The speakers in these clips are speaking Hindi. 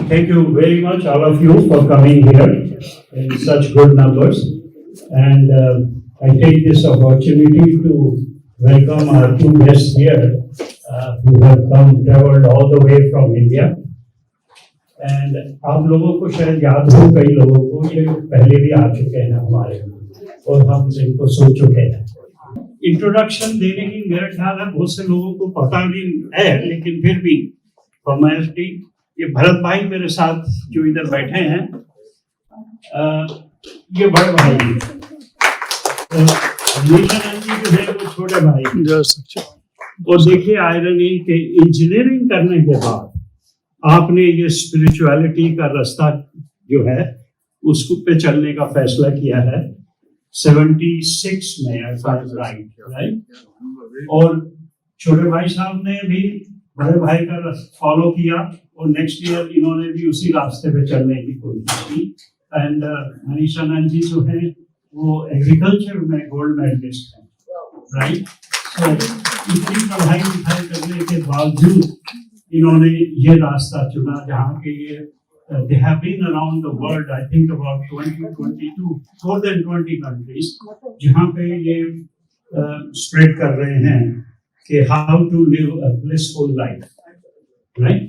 Thank you very much, all of you, for coming here in such good numbers. And I take this opportunity to welcome our two guests here who have traveled all the way from India. And आप लोगों को शायद याद हो, कई लोगों को ये पहले भी आ चुके हैं हमारे, और हम इनको सुन चुके हैं। इंट्रोडक्शन देने की मेरा ख्याल है बहुत से लोगों को पता भी है, लेकिन फिर भी फॉर्मेलिटी, ये भरत भाई मेरे साथ जो इधर बैठे हैं, ये बड़े भाई हैं, निशानंद जी जो है वो छोटे भाई हैं। और देखिए आयरनी के इंजीनियरिंग करने के बाद आपने ये स्पिरिचुअलिटी का रास्ता जो है उसको पे चलने का फैसला किया है 76 में, राइट। और छोटे भाई साहब ने भी बड़े भाई का फॉलो किया और नेक्स्ट ईयर इन्होंने भी उसी रास्ते पे चलने की कोशिश की। एंड मनीषानंद जी जो है वो एग्रीकल्चर में गोल्ड मेडलिस्ट हैं, राइट। तो इतनी पढ़ाई लिखाई करने के बावजूद इन्होंने ये रास्ता चुना जहाँ के ये they have been around the world, I think about 22, more than 20 countries, जहाँ पे ये spread कर रहे हैं कि how to live a blissful life, right?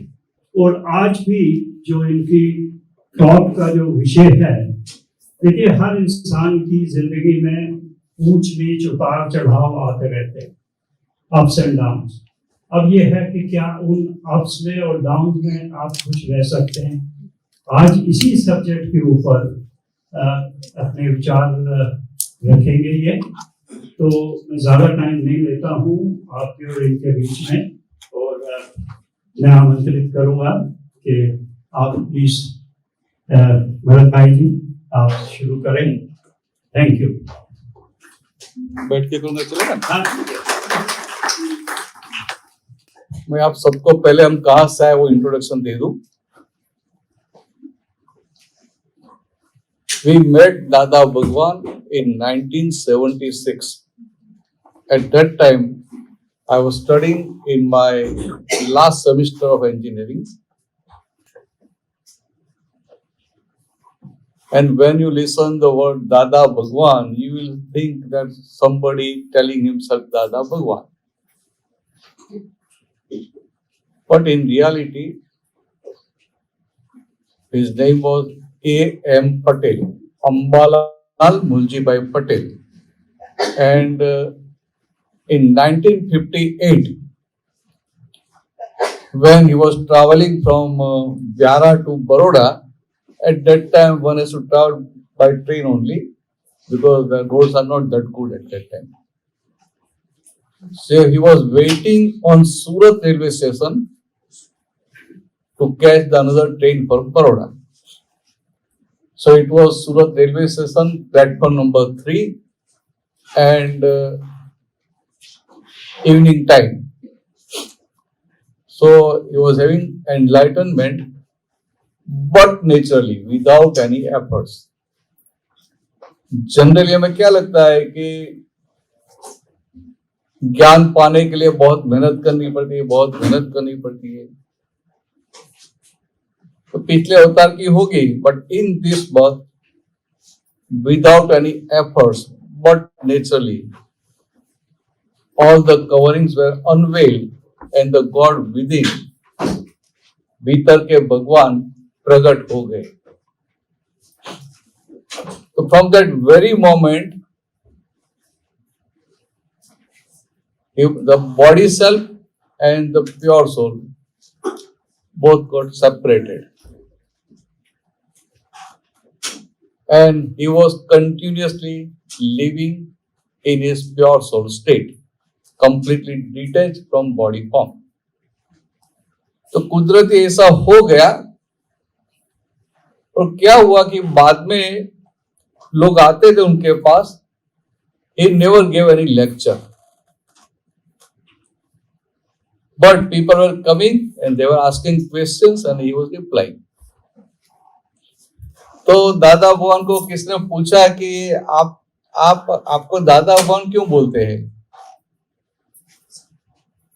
और आज भी जो इनकी टॉप का जो विषय है, देखिए हर इंसान की जिंदगी में ऊंच नीच उतार चढ़ाव आते रहते हैं, अप्स एंड डाउन्स। अब ये है कि क्या उन अप्स में और डाउन में आप खुश रह सकते हैं। आज इसी सब्जेक्ट के ऊपर अपने विचार रखेंगे ये, तो मैं ज़्यादा टाइम नहीं लेता हूँ आपके और इनके बीच में, और मैं आमंत्रित करूँगा कि आप प्लीज भरत भाई जी आप शुरू करें। Thank you. बैठ के करूँगा, चलेगा? हाँ, मैं आप सबको पहले हम कहाँ से आए वो इंट्रोडक्शन दे दूं। We met Dada Bhagwan in 1976. At that time, I was studying in my last semester of engineering. And when you listen the word Dada Bhagwan, you will think that somebody telling himself Dada Bhagwan. But in reality, his name was A.M. Patel, Ambalal Muljibai Patel. And in 1958, when he was traveling from Vyara to Baroda, at that time one has to travel by train only because the roads are not that good at that time. So he was waiting on Surat railway station to catch the another train for Baroda. So it was Surat railway station, platform number 3, and evening time. So he was having enlightenment, but naturally, without any efforts. Generally हमें क्या लगता है कि ज्ञान पाने के लिए बहुत मेहनत करनी पड़ती है, तो पिछले अवतार की होगी, but in this birth, without any efforts, but naturally, all the coverings were unveiled and the God within, भीतर के भगवान प्रकट हो गए। तो from that very moment, the body self and the pure soul both got separated. And he was continuously living in his pure soul state, completely detached from body form. तो कुदरती ऐसा हो गया, और क्या हुआ कि बाद में लोग आते थे उनके पास, he never gave any lecture, but people were coming and they were asking questions and he was replying. तो दादा भगवान को किसने पूछा कि आपको दादा भगवान क्यों बोलते हैं,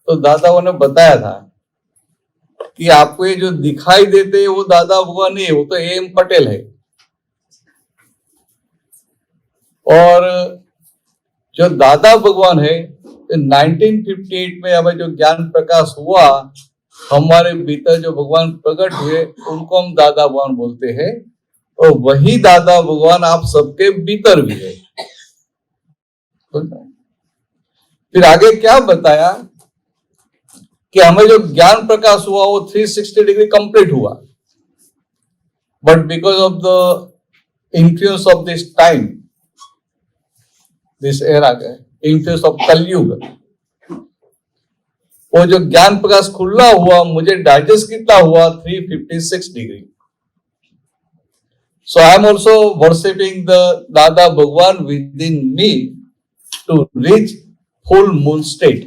तो दादा भगवान ने बताया था कि आपको ये जो दिखाई देते हैं वो दादा भगवान नहीं है, वो तो एम पटेल है। और जो दादा भगवान है 1958 में हमें जो ज्ञान प्रकाश हुआ, हमारे भीतर जो भगवान प्रकट हुए उनको हम दादा भगवान बोलते हैं, और वही दादा भगवान आप सबके भीतर भी है। फिर आगे क्या बताया कि हमें जो ज्ञान प्रकाश हुआ वो 360 डिग्री कंप्लीट हुआ, but because of the influence of this time, this era, influence of कलयुग, वो जो ज्ञान प्रकाश खुला हुआ मुझे डाइजेस्ट कितना हुआ 356 degree. So I am also worshipping the Dada Bhagwan within me to reach full moon state.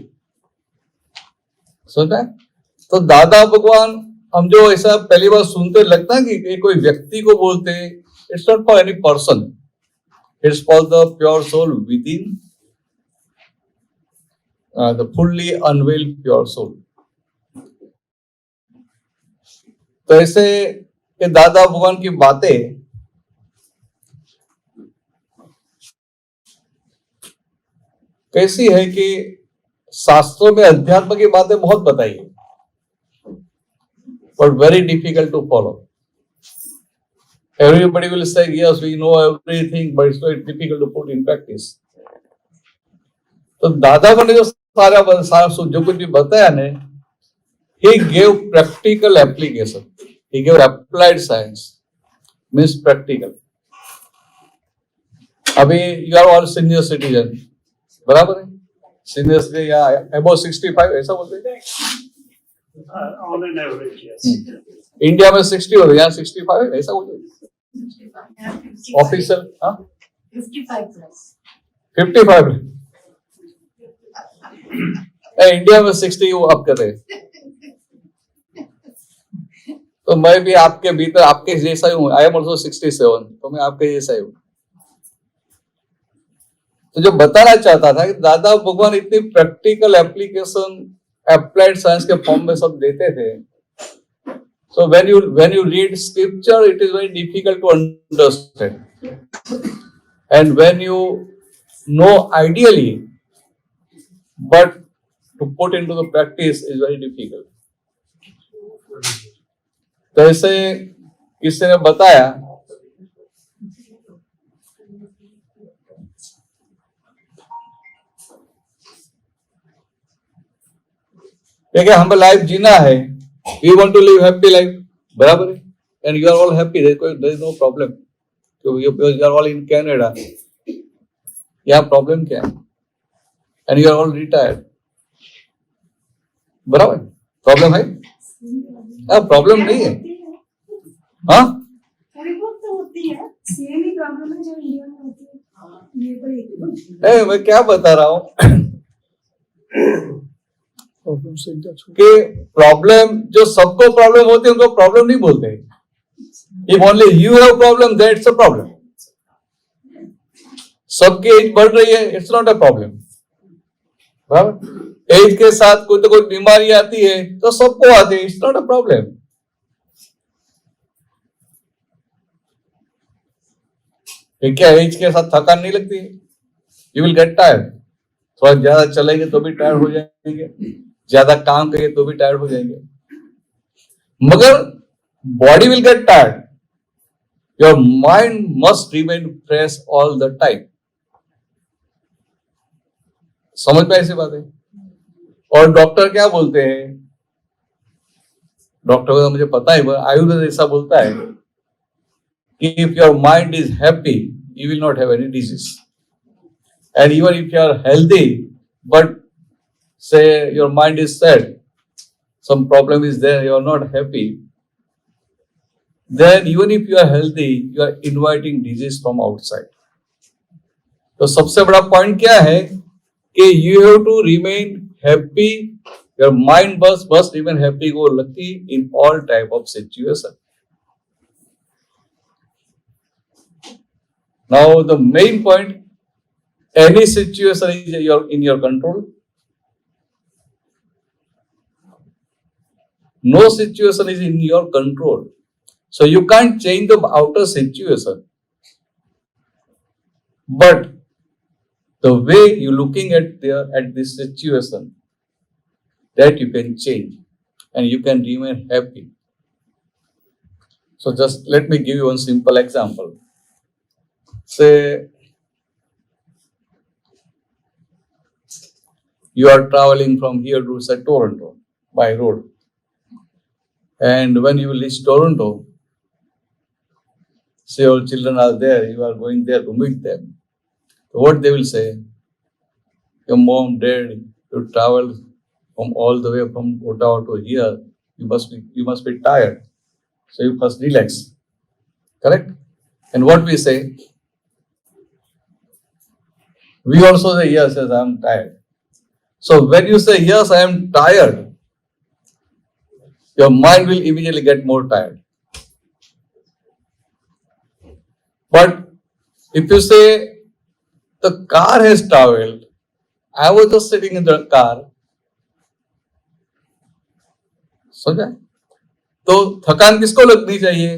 समझा? तो दादा भगवान हम जो ऐसा पहली बार सुनते लगता है कि कोई व्यक्ति को बोलते हैं, it's not for any person, it's for the pure soul within the fully unveiled pure soul. तो ऐसे ये दादा भगवान की बातें कैसी है कि शास्त्रों में अध्यात्म की बातें बहुत बताई है, but very difficult to follow. Everybody will say yes we know everything, but it's very difficult to put in practice. तो दादा ने जो सारा जो कुछ भी बताया ने, he gave practical application, he gave applied science, means practical. अभी you are all senior citizen, बराबर है, सीनियर सिटीजन या अबव 65 ऐसा बोलते हैं on an average, yes. India में 60 हो, यहाँ 65 है ऐसा बोलते हैं ऑफिशियल। 55 इंडिया में 60 वो आप कर रहे हैं। तो मैं भी आपके भीतर आपके जैसा ही हूँ, आई एम ऑल्सो 67, तो मैं आपके जैसा ही हूँ। तो जो बताना चाहता था कि दादा भगवान इतनी प्रैक्टिकल एप्लीकेशन अप्लाइड साइंस के फॉर्म में सब देते थे। So when you read scripture it is very difficult to understand, and when you know ideally but to put into the practice is very difficult. तो ऐसे किसी ने बताया देखिए हमें लाइफ जीना है, we want to live happy life, बराबर है, and you are all happy, there is no problem. You are all in Canada, यहाँ प्रॉब्लम क्या है? And you are all retired, बराबर, प्रॉब्लम है? प्रॉब्लम नहीं है। हाँ मैं क्या बता रहा हूँ कि प्रॉब्लम जो सबको प्रॉब्लम होती है उनको प्रॉब्लम नहीं बोलते। If only you have problem that it's a problem. सबकी एज बढ़ रही है, it's not a problem. Age के साथ कोई तो कोई बीमारी आती है तो सबको आती है, इट्स नॉट अ प्रॉब्लम। क्या एज के साथ थकान नहीं लगती है? यू विल गेट टायर्ड, थोड़ा ज्यादा चलेंगे तो भी टायर्ड हो जाएंगे, ज्यादा काम करेंगे तो भी टायर्ड हो जाएंगे, मगर body will get tired, your mind must remain fresh all the time. समझ में ऐसी बात है? और डॉक्टर क्या बोलते हैं, डॉक्टर को तो मुझे पता है, आयुर्वेद ऐसा बोलता है कि if your mind is happy you will not have any disease, and even if you are healthy but say your mind is sad, some problem is there, you are not happy, then even if you are healthy you are inviting disease from outside. तो सबसे बड़ा पॉइंट क्या है कि you have to remain happy, your mind must remain happy go lucky in all type of situation. Now the main point, any situation is in your control. No situation is in your control. So you can't change the outer situation. But the way you're looking at this situation, that you can change and you can remain happy. So just let me give you one simple example. Say you are traveling from here to say Toronto by road. And when you reach Toronto, say your children are there, you are going there to meet them. So what they will say? Your mom, dad, you travel from all the way from Ottawa to here. You must be tired. So you first relax. Correct? And what we say? We also say yes, I am tired. So when you say yes, I am tired, your mind will immediately get more tired. But if you say the car has traveled, I was just sitting in the car, समझा? तो थकान किसको लगनी चाहिए?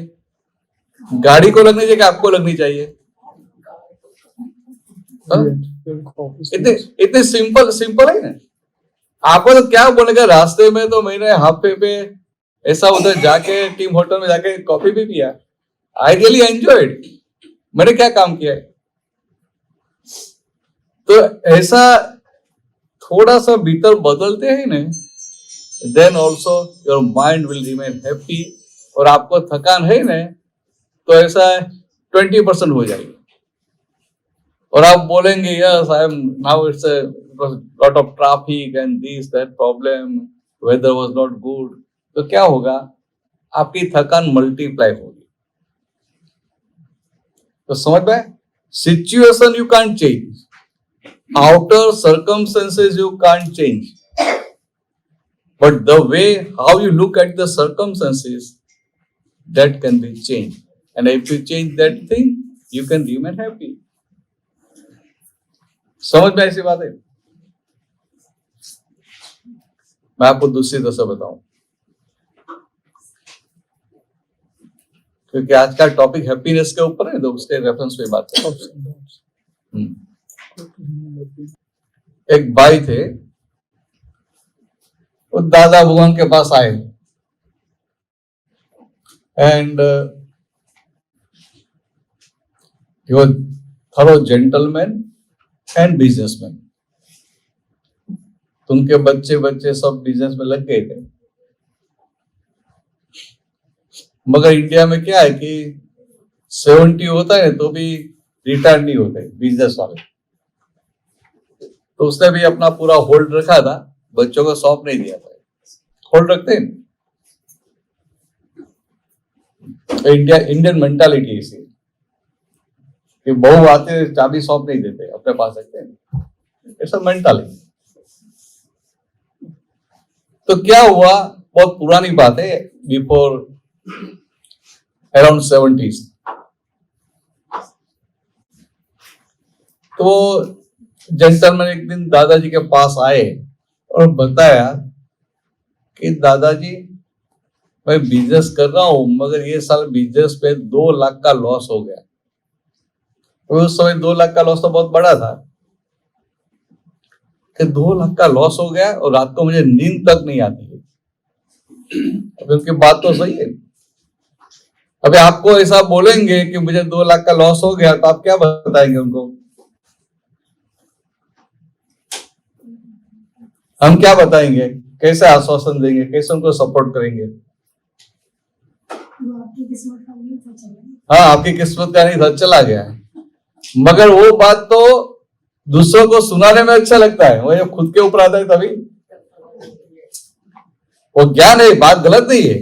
गाड़ी को लगनी चाहिए कि आपको लगनी चाहिए? इतने सिंपल है ना? आपको तो क्या बोलेगा, रास्ते में तो मैंने हाफे पे ऐसा उधर जाके टीम होटल में जाके कॉफी भी पिया. I really enjoyed. मैंने क्या काम किया है? तो ऐसा थोड़ा सा भीतर बदलते हैं ना, then also your mind will remain happy. और आपको थकान है ना, तो ऐसा 20% हो जाएगी. और आप बोलेंगे yes I am now it's a lot of traffic and this that problem, weather was not good, तो क्या होगा? आपकी थकान मल्टीप्लाई होगी. तो समझ में? Situation you can't change, outer circumstances you can't change, but the way how you look at the circumstances, that can be changed. And if you change that thing, you can remain happy. समझ में ऐसी बात है? मैं आपको दूसरी तरह से बताऊं, क्योंकि आज का टॉपिक हैप्पीनेस के ऊपर है, तो उसके रेफरेंस पे बात करें. एक भाई थे, वो दादा भगवान के पास आए and he was thorough gentleman and businessman. तो उनके बच्चे सब बिजनेस में लग गए थे. मगर इंडिया में क्या है कि 70 होता है तो भी रिटायर नहीं होते बिजनेस वाले. तो उसने भी अपना पूरा होल्ड रखा था, बच्चों को सौंप नहीं दिया था. होल्ड रखते हैं. इंडियन मेंटालिटी इसी कि बहू आते चाबी सौंप नहीं देते, अपने पास रखते हैं. ऐसा मेंटालिटी. तो क्या हुआ, बहुत पुरानी बात है, बिफोर अराउंड 70s. तो जेंटलमैन एक दिन दादाजी के पास आए और बताया कि दादाजी मैं बिजनेस कर रहा हूं, मगर ये साल बिजनेस पे 2 लाख का लॉस हो गया. उस समय 2 लाख का लॉस तो बहुत बड़ा था कि 2 लाख का लॉस हो गया और रात को मुझे नींद तक नहीं आती है. अभी उनकी बात तो सही है. अभी आपको ऐसा बोलेंगे कि मुझे 2 लाख का लॉस हो गया, तो आप क्या बताएंगे उनको? हम क्या बताएंगे? कैसे आश्वासन देंगे? कैसे उनको सपोर्ट करेंगे? हाँ, आपकी किस्मत का नहीं था, चला गया. मगर वो बात तो दूसरों को सुनाने में अच्छा लगता है, वो जब खुद के ऊपर आता है तभी. वो ज्ञान है, बात गलत नहीं है,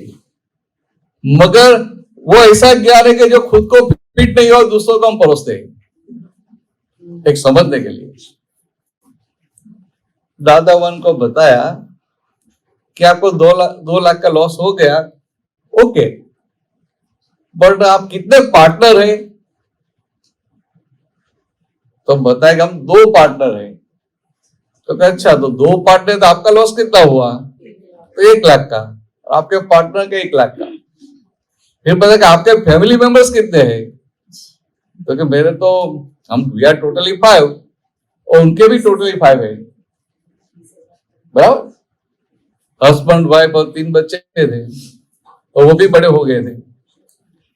मगर वो ऐसा ज्ञान है कि जो खुद को फिट नहीं हो, दूसरों को हम परोसते हैं एक समझने के लिए. दादा वन को बताया कि आपको 2 लाख का लॉस हो गया, ओके, बट आप कितने पार्टनर हैं? तो बताएगा हम 2 पार्टनर हैं. तो अच्छा, तो 2 पार्टनर, तो आपका लॉस कितना हुआ? तो 1 लाख का. आपके पार्टनर के 1 लाख का, फिर पता कि आपके फैमिली मेंबर्स कितने हैं, तो कि मेरे तो हम वी आर टोटली 5 और उनके भी टोटली 5 है, बराबर, हस्बैंड वाइफ और 3 बच्चे थे और वो भी बड़े हो गए थे।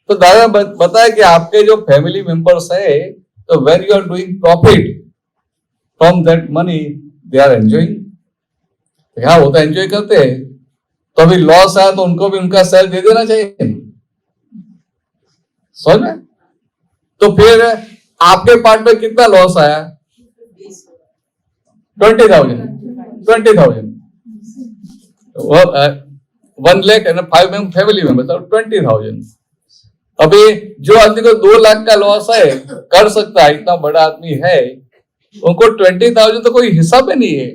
तो दादा बताया कि आपके जो फैमिली मेंबर्स है, तो when you are doing profit from that money they are enjoying, हाँ वो तो एंजॉय करते हैं, तो अभी लॉस आया तो उनको भी उनका सेल दे देना चाहिए, समझ में? तो फिर आपके पार्ट में कितना लॉस आया? 20,000 1 लाख एंड 5 फैमिली मेंबर्स 20,000। अभी जो आदमी को 2 लाख का लॉस है, कर सकता है, इतना बड़ा आदमी है, उनको 20,000 तो कोई हिसाब ही नहीं है,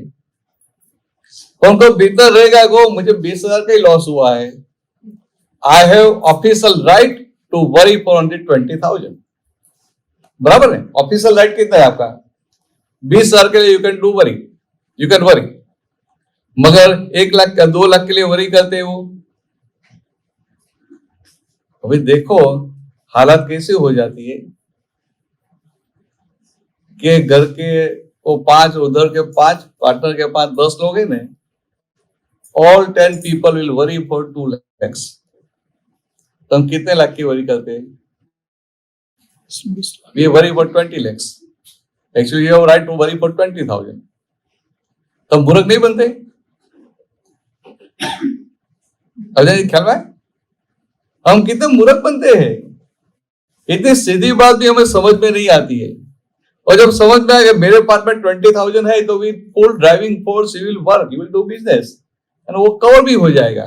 उनको भीतर रहेगा को मुझे 20,000 का ही लॉस हुआ है, I have official right to worry for only 20,000, बराबर है? ऑफिशियल राइट कितना है आपका? 20,000 के लिए you can do worry, you can worry, मगर 1 लाख का 2 लाख के लिए वरी करते हैं वो। अभी देखो हालत कैसी हो जाती है कि घर के वो 5, उधर के 5, पार्टनर के 5, 10 लोग हैं ना, all 10 people will worry for 2 lakhs। तो हम कितने लाख की वरी करते हैं? We worry for 20 lakhs. Actually, you have right to worry for 20,000. तो हम मूर्ख नहीं बनते? अजय ख्याल में हम कितने मूर्ख बनते हैं? इतनी सीधी बात भी हमें समझ में नहीं आती है, और जब समझ में आएगा मेरे पास में 20,000 है तो with full driving force you will work, you will do business, and वो कवर भी हो जाएगा।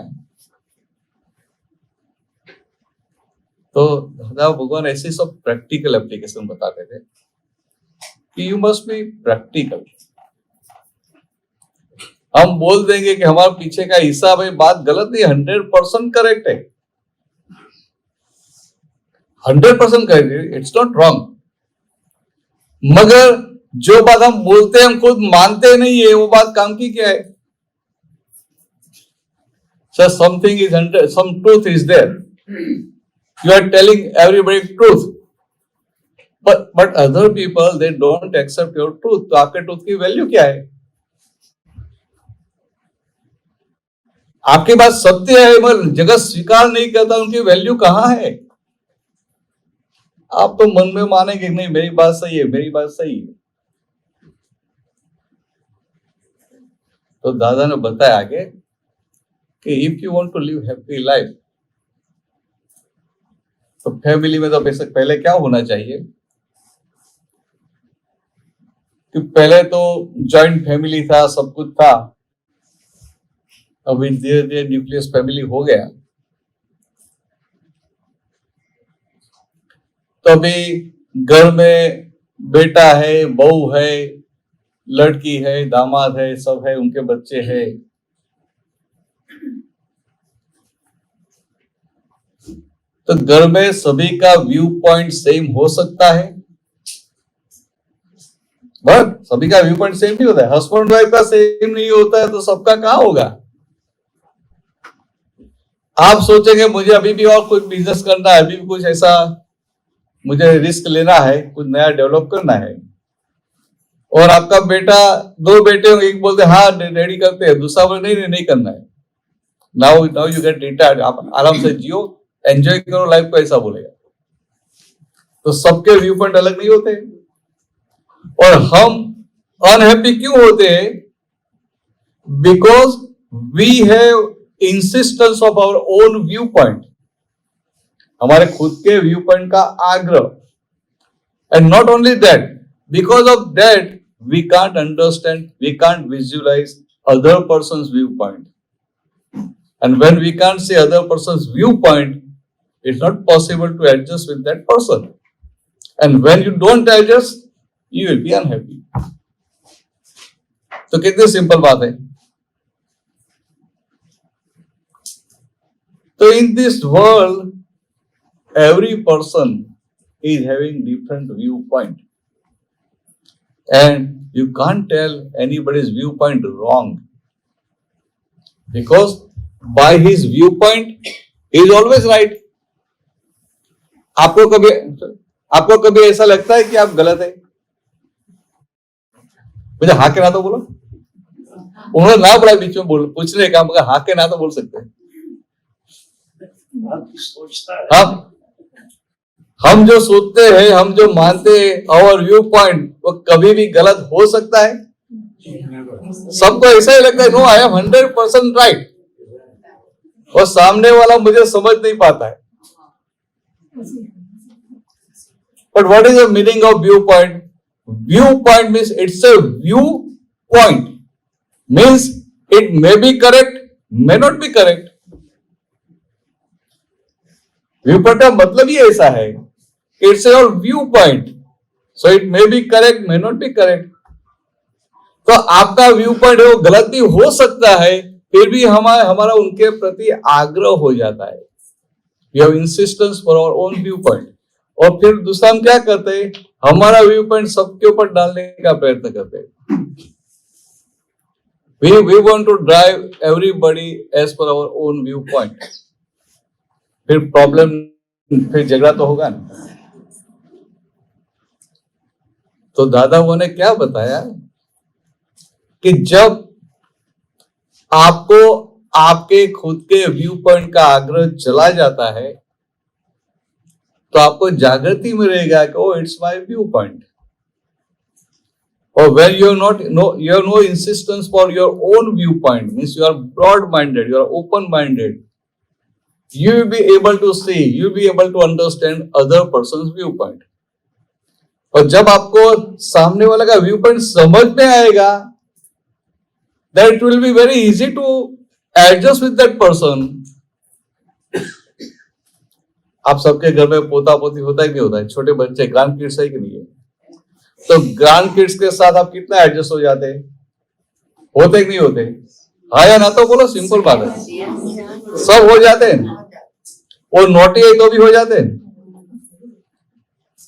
तो दादा भगवान ऐसे सब प्रैक्टिकल एप्लीकेशन बताते थे कि यू मस्ट बी प्रैक्टिकल। हम बोल देंगे कि हमारे पीछे का हिसाब है, बात गलत नहीं, 100% करेक्ट है, 100% करेक्ट है, इट्स नॉट रॉन्ग, मगर जो बात हम बोलते हैं हम खुद मानते नहीं है, वो बात काम की क्या है? So something is some truth is there. You are telling everybody truth, but other people they don't accept your truth. तो आपके truth की वैल्यू क्या है? आपकी बात सत्य है मगर जगत स्वीकार नहीं करता, उनकी वैल्यू कहां है? आप तो मन में मानेंगे नहीं मेरी बात सही है, मेरी बात सही है। तो दादा ने बताया आगे कि if you want to live happy life, तो फैमिली में तो बेशक पहले क्या होना चाहिए कि पहले तो जॉइंट फैमिली था, सब कुछ था, अभी धीरे धीरे न्यूक्लियस फैमिली हो गया। तो अभी घर में बेटा है, बहू है, लड़की है, दामाद है, सब है, उनके बच्चे हैं। तो घर में सभी का व्यू पॉइंट सेम हो सकता है, बट सभी का व्यू पॉइंट सेम नहीं होता है, हस्बैंड वाइफ का सेम नहीं होता है, तो सबका कहां होगा? आप सोचेंगे मुझे अभी भी और कुछ बिजनेस करना है, अभी भी कुछ ऐसा मुझे रिस्क लेना है, कुछ नया डेवलप करना है, और आपका बेटा, 2 बेटे होंगे, एक बोलते हाँ रेडी करते हैं, दूसरा बोलते नहीं करना है, नाउ यू गेट रिटायर्ड, आप आराम से जियो, एंजॉय करो लाइफ को, ऐसा बोलेगा। तो सबके व्यू पॉइंट अलग नहीं होते, और हम अनहैप्पी क्यों होते हैं? Because we have insistence of our own view point, हमारे खुद के व्यू पॉइंट का आग्रह, and not only that, because of that we can't understand, we can't visualize other person's view point, and when we can't see other person's viewpoint, it's not possible to adjust with that person, and when you don't adjust you will be unhappy. तो कितनी सिंपल बात है। तो in this world every person is having different viewpoint, and you can't tell anybody's viewpoint wrong, because by his viewpoint he is always right. आपको कभी ऐसा लगता है कि आप गलत है? मुझे हाँ के ना तो बोलो। उन्होंने ना बोला बीच में पूछने का, मगर हाँ के ना तो बोल सकते हैं। हम जो सोचते हैं, हम जो मानते हैं, our व्यू पॉइंट, वो कभी भी गलत हो सकता है? सबको ऐसा ही लगता है, नो आई एम 100% राइट, और सामने वाला मुझे समझ नहीं पाता है। But what is the meaning of view point? View point means it's a view point, means it may be correct, may not be correct. View point का मतलब ही ऐसा है, it's your view point, so it may be correct, may not be correct. तो आपका व्यू पॉइंट है वो गलती हो सकता है, फिर भी हमारा उनके प्रति आग्रह हो जाता है। We have insistence for our own view point. और फिर दूसरा हम क्या करते हैं, हमारा व्यू पॉइंट सबके ऊपर डालने का प्रयत्न करते हैं। We want to drive everybody as per our own viewpoint. फिर प्रॉब्लम, फिर झगड़ा तो होगा ना। तो दादा वो ने क्या बताया कि जब आपको आपके खुद के व्यू पॉइंट का आग्रह चला जाता है, तो आपको जागृति में रहेगा कि oh it's my view point. और when you have no insistence for your own viewpoint, means you are broad minded, you are open minded, you will be able to see, you will be able to understand other person's viewpoint. और जब आपको सामने वाले का व्यू पॉइंट समझ में आएगा, then it will be very easy to adjust with that person. आप सबके घर में पोता पोती होता है कि होता है? छोटे बच्चे, ग्रैंड किड्स है कि नहीं है? तो ग्रैंड किड्स के साथ आप कितना एडजस्ट हो जाते हैं? होते कि नहीं होते? हाँ या ना तो बोलो, सिंपल बात है। सब हो जाते हैं। वो नोटी है तो भी हो जाते हैं।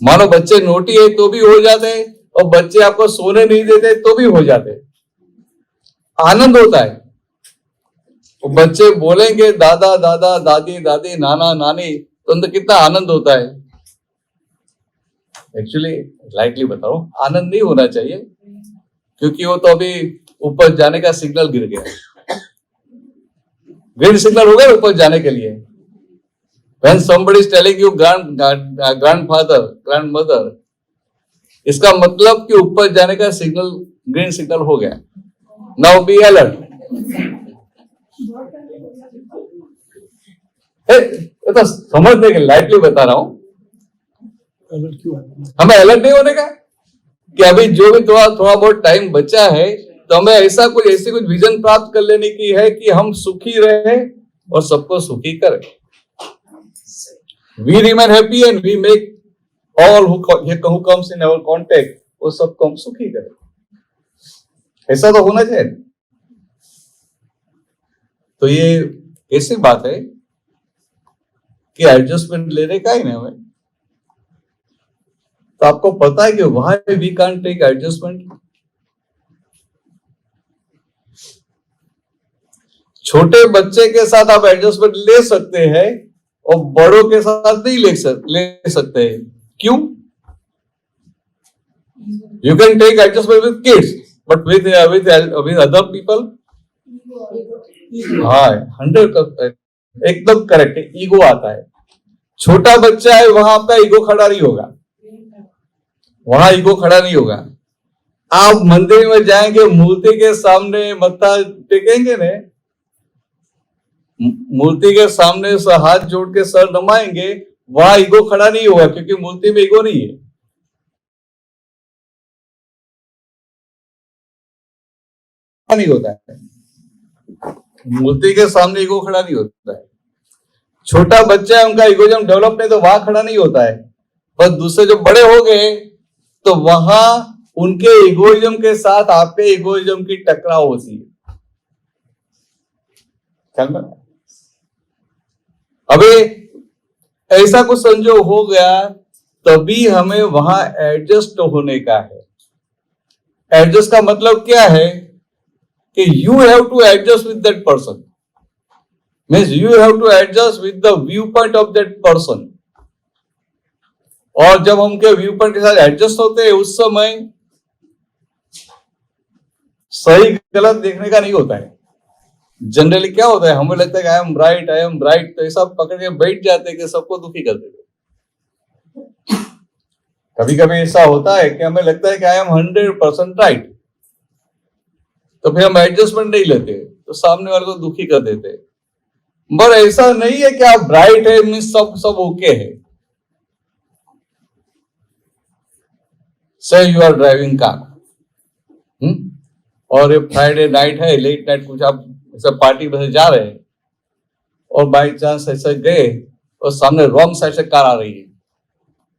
मानो बच्चे नोटी है तो भी हो जाते हैं, और बच्चे आपको सोने नहीं देते तो भी हो जाते हैं। आनंद होता है। वो बच्चे बोलेंगे दादा दादा, दादी दादी, नाना नानी, तो अंदर कितना आनंद होता है। एक्चुअली लाइटली बताओ, आनंद नहीं होना चाहिए, क्योंकि वो तो अभी ऊपर जाने का सिग्नल गिर गया। ग्रीन सिग्नल होगा ऊपर जाने के लिए। When somebody is telling you grandfather, grandmother, इसका मतलब कि ऊपर जाने का सिग्नल, ग्रीन सिग्नल हो गया। Now be alert. ये तो समझने के लाइटली बता रहा हूं। हमें अलर्ट नहीं होने का कि अभी जो भी थोड़ा बहुत टाइम बचा है, तो हमें ऐसी कुछ विजन प्राप्त कर लेने की है कि हम सुखी रहे और सबको सुखी करें। We remain happy and we make all who comes in our contact, वो सबको हम सुखी करें। ऐसा तो होना चाहिए। तो ये ऐसी बात है कि एडजस्टमेंट लेने का ही नहीं हमें। तो आपको पता है कि why we can't take adjustment? छोटे बच्चे के साथ आप एडजस्टमेंट ले सकते हैं और बड़ों के साथ नहीं ले सकते हैं। क्यों? You can take adjustment with kids, but with other people, हाँ 100 एकदम करेक्ट है। ईगो आता है। छोटा बच्चा है, वहां आपका ईगो खड़ा नहीं होगा, वहां ईगो खड़ा नहीं होगा। आप मंदिर में जाएंगे, मूर्ति के सामने मत्था टेकेंगे ने, मूर्ति के सामने से हाथ जोड़ के सर नमाएंगे, वहां ईगो खड़ा नहीं होगा, क्योंकि मूर्ति में ईगो नहीं है। नहीं होता है, मूर्ति के सामने ईगो खड़ा नहीं होता है। छोटा बच्चा है, उनका ईगोइज्म डेवलप नहीं, तो वहां खड़ा नहीं होता है। पर दूसरे जो बड़े हो गए, तो वहां उनके ईगोइज्म के साथ आपके ईगोइज्म की टकराव होती है। अभी ऐसा कुछ संजोग हो गया, तभी हमें वहां एडजस्ट होने का है। एडजस्ट का मतलब क्या है कि you have to adjust with that person. Means you have to adjust with the viewpoint of that person. और जब हम उनके व्यू पॉइंट के साथ एडजस्ट होते हैं उस समय सही गलत देखने का नहीं होता है। जनरली क्या होता है, हमें लगता है कि आई एम राइट, तो ऐसा पकड़ के बैठ जाते हैं कि सबको दुखी कर देते। कभी कभी ऐसा होता है कि हमें लगता है कि आई एम 100% राइट, तो फिर हम एडजस्टमेंट नहीं लेते तो सामने वाले को दुखी कर देते। पर ऐसा नहीं है कि आप राइट है मीन्स सब ओके है। से यू आर ड्राइविंग कार और ये फ्राइडे नाइट है, लेट नाइट कुछ आप ऐसा पार्टी में जा रहे हैं और बाई चांस ऐसे गए और सामने रॉन्ग साइड से कार आ रही है,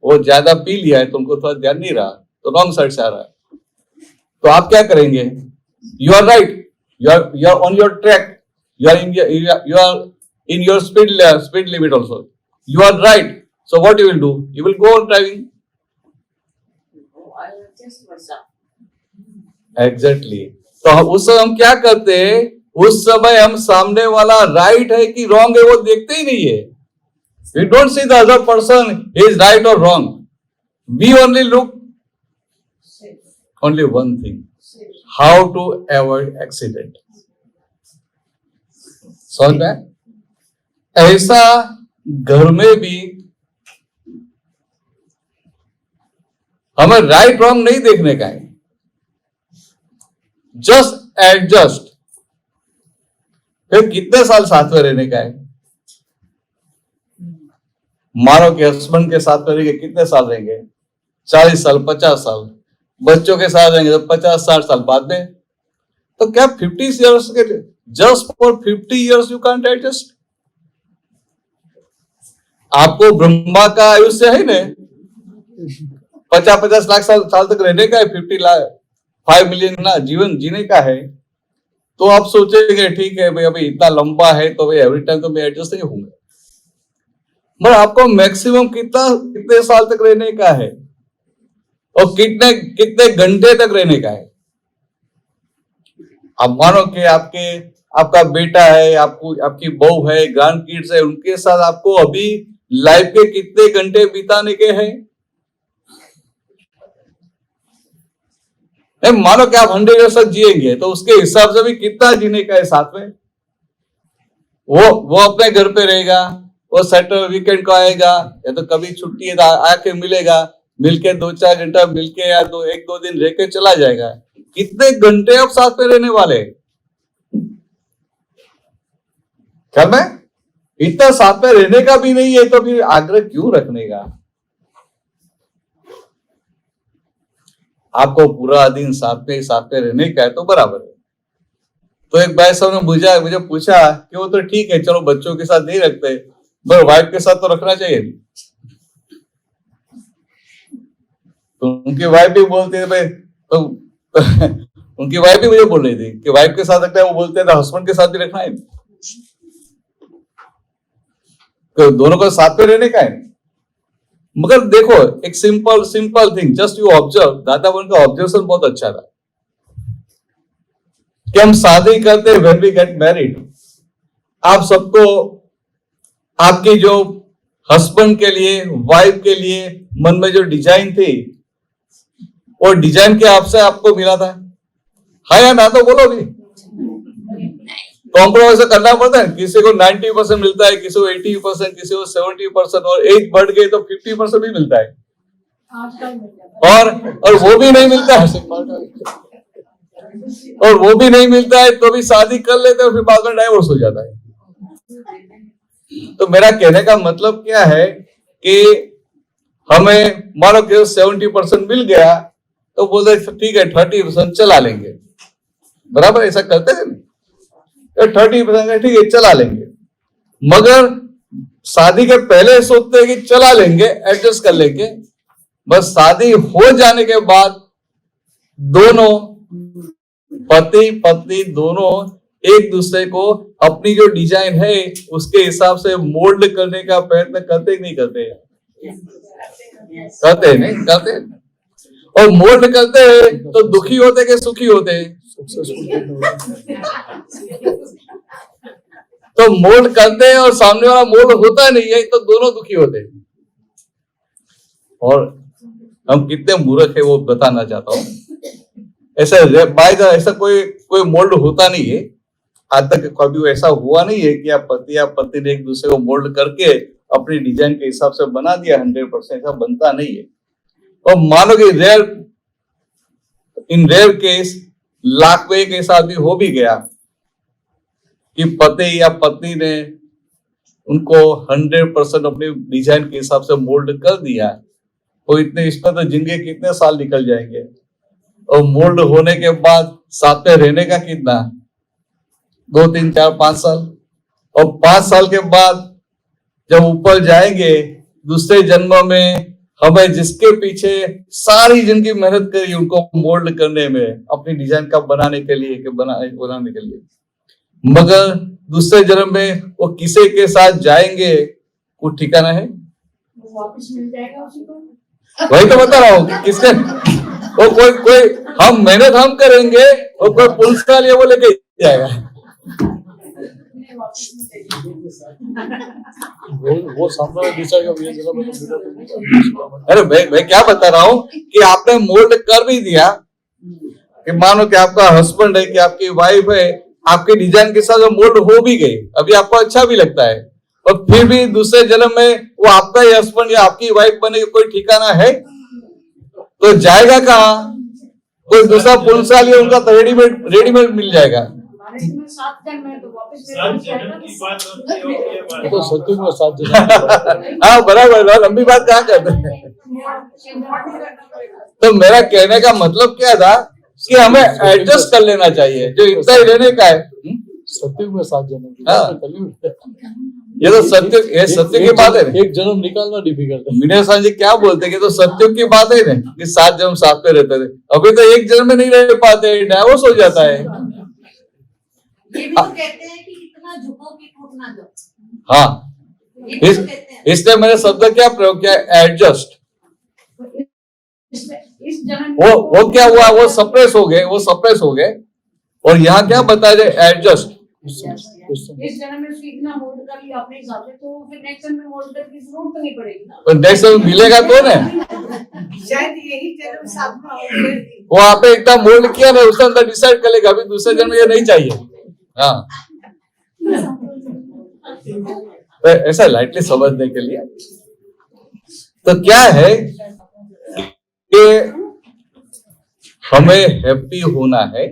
वो ज्यादा पी लिया है, तुमको थोड़ा ध्यान नहीं रहा तो रॉन्ग साइड से आ रहा है, तो आप क्या करेंगे? You are right, you are on your track, you are in your speed limit also, you are right, so what you will do? You will go on driving. Exactly. तो उस समय हम क्या करते हैं, उस समय हम सामने वाला राइट है कि रॉन्ग है वो देखते ही नहीं है। We don't see the other person is right or wrong, we only look only one thing, how to avoid accident. समझ में? ऐसा घर में भी हमें राइट रॉन्ग नहीं देखने का है, जस्ट एडजस्ट। फिर कितने साल साथ में रहने का है? मानो कि हस्बैंड के साथ में रहेंगे, कितने साल रहेंगे? 40 साल, 50 साल। बच्चों के साथ रहेंगे तो 50-60 साल बाद में। तो क्या 50 years के just for 50 years you can't adjust? आपको ब्रह्मा का आयुष्य है ना, 50-50 लाख साल तक रहने का है, 5 मिलियन ना जीवन जीने का है, तो आप सोचेंगे ठीक है भाई अभी इतना लंबा है तो भाई एवरी टाइम तो मैं एडजस्ट नहीं होऊंगा। मगर आपको मैक्सिमम कितने साल तक रहने का है और कितने घंटे तक रहने का है? अब मानो कि आपका बेटा है, आपकी बहू है, ग्रैंड किड्स है, उनके साथ आपको अभी लाइफ के कितने घंटे बिताने के हैं? मानो कि आप 100 years तक जिएंगे तो उसके हिसाब से भी कितना जीने का है साथ में। वो अपने घर पे रहेगा, वो सैटरडे वीकेंड को आएगा या तो कभी छुट्टी है तो आके मिलेगा, मिलके 2-4 घंटा मिलके या 1-2 दिन रह के चला जाएगा। कितने घंटे आप साथ में रहने वाले? क्या मैं इतना साथ में रहने का भी नहीं है तो फिर आग्रह क्यों रखने का? आपको पूरा दिन साथ में रहने का है तो बराबर है। तो एक भाई साहब ने मुझे पूछा कि वो तो ठीक है चलो बच्चों के साथ नहीं रखते, पर वाइफ के साथ तो रखना चाहिए। तो उनकी वाइफ भी बोलती है भाई, तो उनकी वाइफ भी मुझे बोल रही थी कि वाइफ के साथ रखना है, वो बोलते हैं हस्बैंड के साथ भी रखना है, तो दोनों को साथ में रहने का है। मगर देखो एक simple thing, just you observe. दादा बहन का ऑब्जर्वेशन बहुत अच्छा था कि हम शादी करते हैं, व्हेन वी गेट मैरिड, आप सबको आपकी जो हस्बैंड के लिए, वाइफ के लिए मन में जो डिजाइन थी वो डिजाइन के आपसे आपको मिला था, हाँ या ना? तो बोलो भी। कॉम्प्रोमाइज करना पड़ता है, किसी को 90% मिलता है, किसी को 80%, किसी को 70%, और एक बढ़ गए तो 50% भी मिलता है, और वो भी नहीं मिलता है, और वो भी नहीं मिलता है तो भी शादी कर लेते हैं, फिर बाद में डाइवोर्स हो जाता है। तो मेरा कहने का मतलब क्या है कि हमें मानो कि 70% मिल गया तो बोलते ठीक है 30% चला लेंगे, बराबर ऐसा करते हैं, 30% ठीक है चला लेंगे। मगर शादी के पहले सोचते हैं कि चला लेंगे, एडजस्ट कर लेंगे, बस शादी हो जाने के बाद दोनों पति पत्नी दोनों एक दूसरे को अपनी जो डिजाइन है उसके हिसाब से मोल्ड करने का प्रयत्न करते नहीं करते? करते नहीं करते? और मोल्ड करते हैं तो दुखी होते कि सुखी होते? तो तो मोल्ड करते हैं और सामने वाला मोल्ड होता नहीं है, तो दोनों दुखी होते हैं। और हम कितने मूर्ख है वो बताना चाहता हूँ। ऐसा कोई मोल्ड होता नहीं है। आज तक कभी ऐसा हुआ नहीं है कि आप पति या पत्नी ने एक दूसरे को मोल्ड करके अपनी डिजाइन के हिसाब से बना दिया। 100% ऐसा बनता नहीं है। और मानो कि इन रेयर केस लाख में एक ऐसा आदमी हो भी गया कि पति या पत्नी ने उनको 100% अपनी डिजाइन के हिसाब से मोल्ड कर दिया, तो इतने इसमें तो जिंदगी कितने साल निकल जाएंगे। और मोल्ड होने के बाद साथ में रहने का कितना, 2, 3, 4, 5 साल। और 5 साल के बाद जब ऊपर जाएंगे दूसरे जन्म में, हमें जिसके पीछे सारी जिंदगी मेहनत करी उनको मोल्ड करने में, अपनी डिजाइन का बनाने के लिए, मगर दूसरे जन्म में वो किसी के साथ जाएंगे कुछ ठिकाना है? वापस मिल जाएगा उसी को। वही तो बता रहा हूँ कि किसके वो कोई हम मेहनत हम करेंगे और कोई पुलिस का लिए वो लेके जाएगा। वो सामने अरे मैं क्या बता रहा हूँ कि आपने मोल्ड कर भी दिया कि मानो कि आपका हस्बैंड है कि आपकी वाइफ है, आपके डिजाइन के साथ मोल्ड हो भी गई, अभी आपको अच्छा भी लगता है, और फिर भी दूसरे जन्म में वो आपका ही हस्बैंड या आपकी वाइफ बने, कोई ठिकाना है? तो जाएगा कहाँ? कोई दूसरा पुलिस वाली उनका तो रेडीमेड मिल जाएगा। 7 जन्म में तो वापस तो सत्य में 7 जन्म। हाँ बराबर, लंबी बात कहाँ करते हैं। तो मेरा कहने का मतलब क्या था कि हमें एडजस्ट कर लेना चाहिए, जो इतना ही रहने का है। सत्य में 7 जन्म। हाँ, ये तो सत्य की बात है। एक जन्म निकालना डिफिकल्ट है। मीडिया जी क्या बोलते हैं कि तो सत्य की बात है ना कि 7 जन्म साथ में रहते थे, अभी तो एक जन्म में नहीं रह पाते, डाइवोर्स हो जाता है। ये भी तो कहते हैं कि इतना झुको कि टूट ना जाओ। हाँ, इसलिए मैंने शब्द क्या प्रयोग किया, एडजस्ट। इस जन्म वो क्या हुआ, वो सप्रेस हो गए, और यहाँ क्या बताया जाए, एडजस्ट। इस जन्म में सीखना मोल्ड कर लिया अपने हिसाब से, तो फिर नेक्स्ट जन्म में मोल्ड करने की जरूरत नहीं पड़ेगी ना। तो नेक्स्ट जन्म मिलेगा तो ना, शायद यही जन्म साथ में वो आपने एकदम मोल्ड किया ना, उसके अंदर डिसाइड कर लेगा अभी दूसरे जन्म में ये नहीं चाहिए। हाँ, तो ऐसा लाइटली समझने के लिए तो क्या है कि हमें हैप्पी होना है,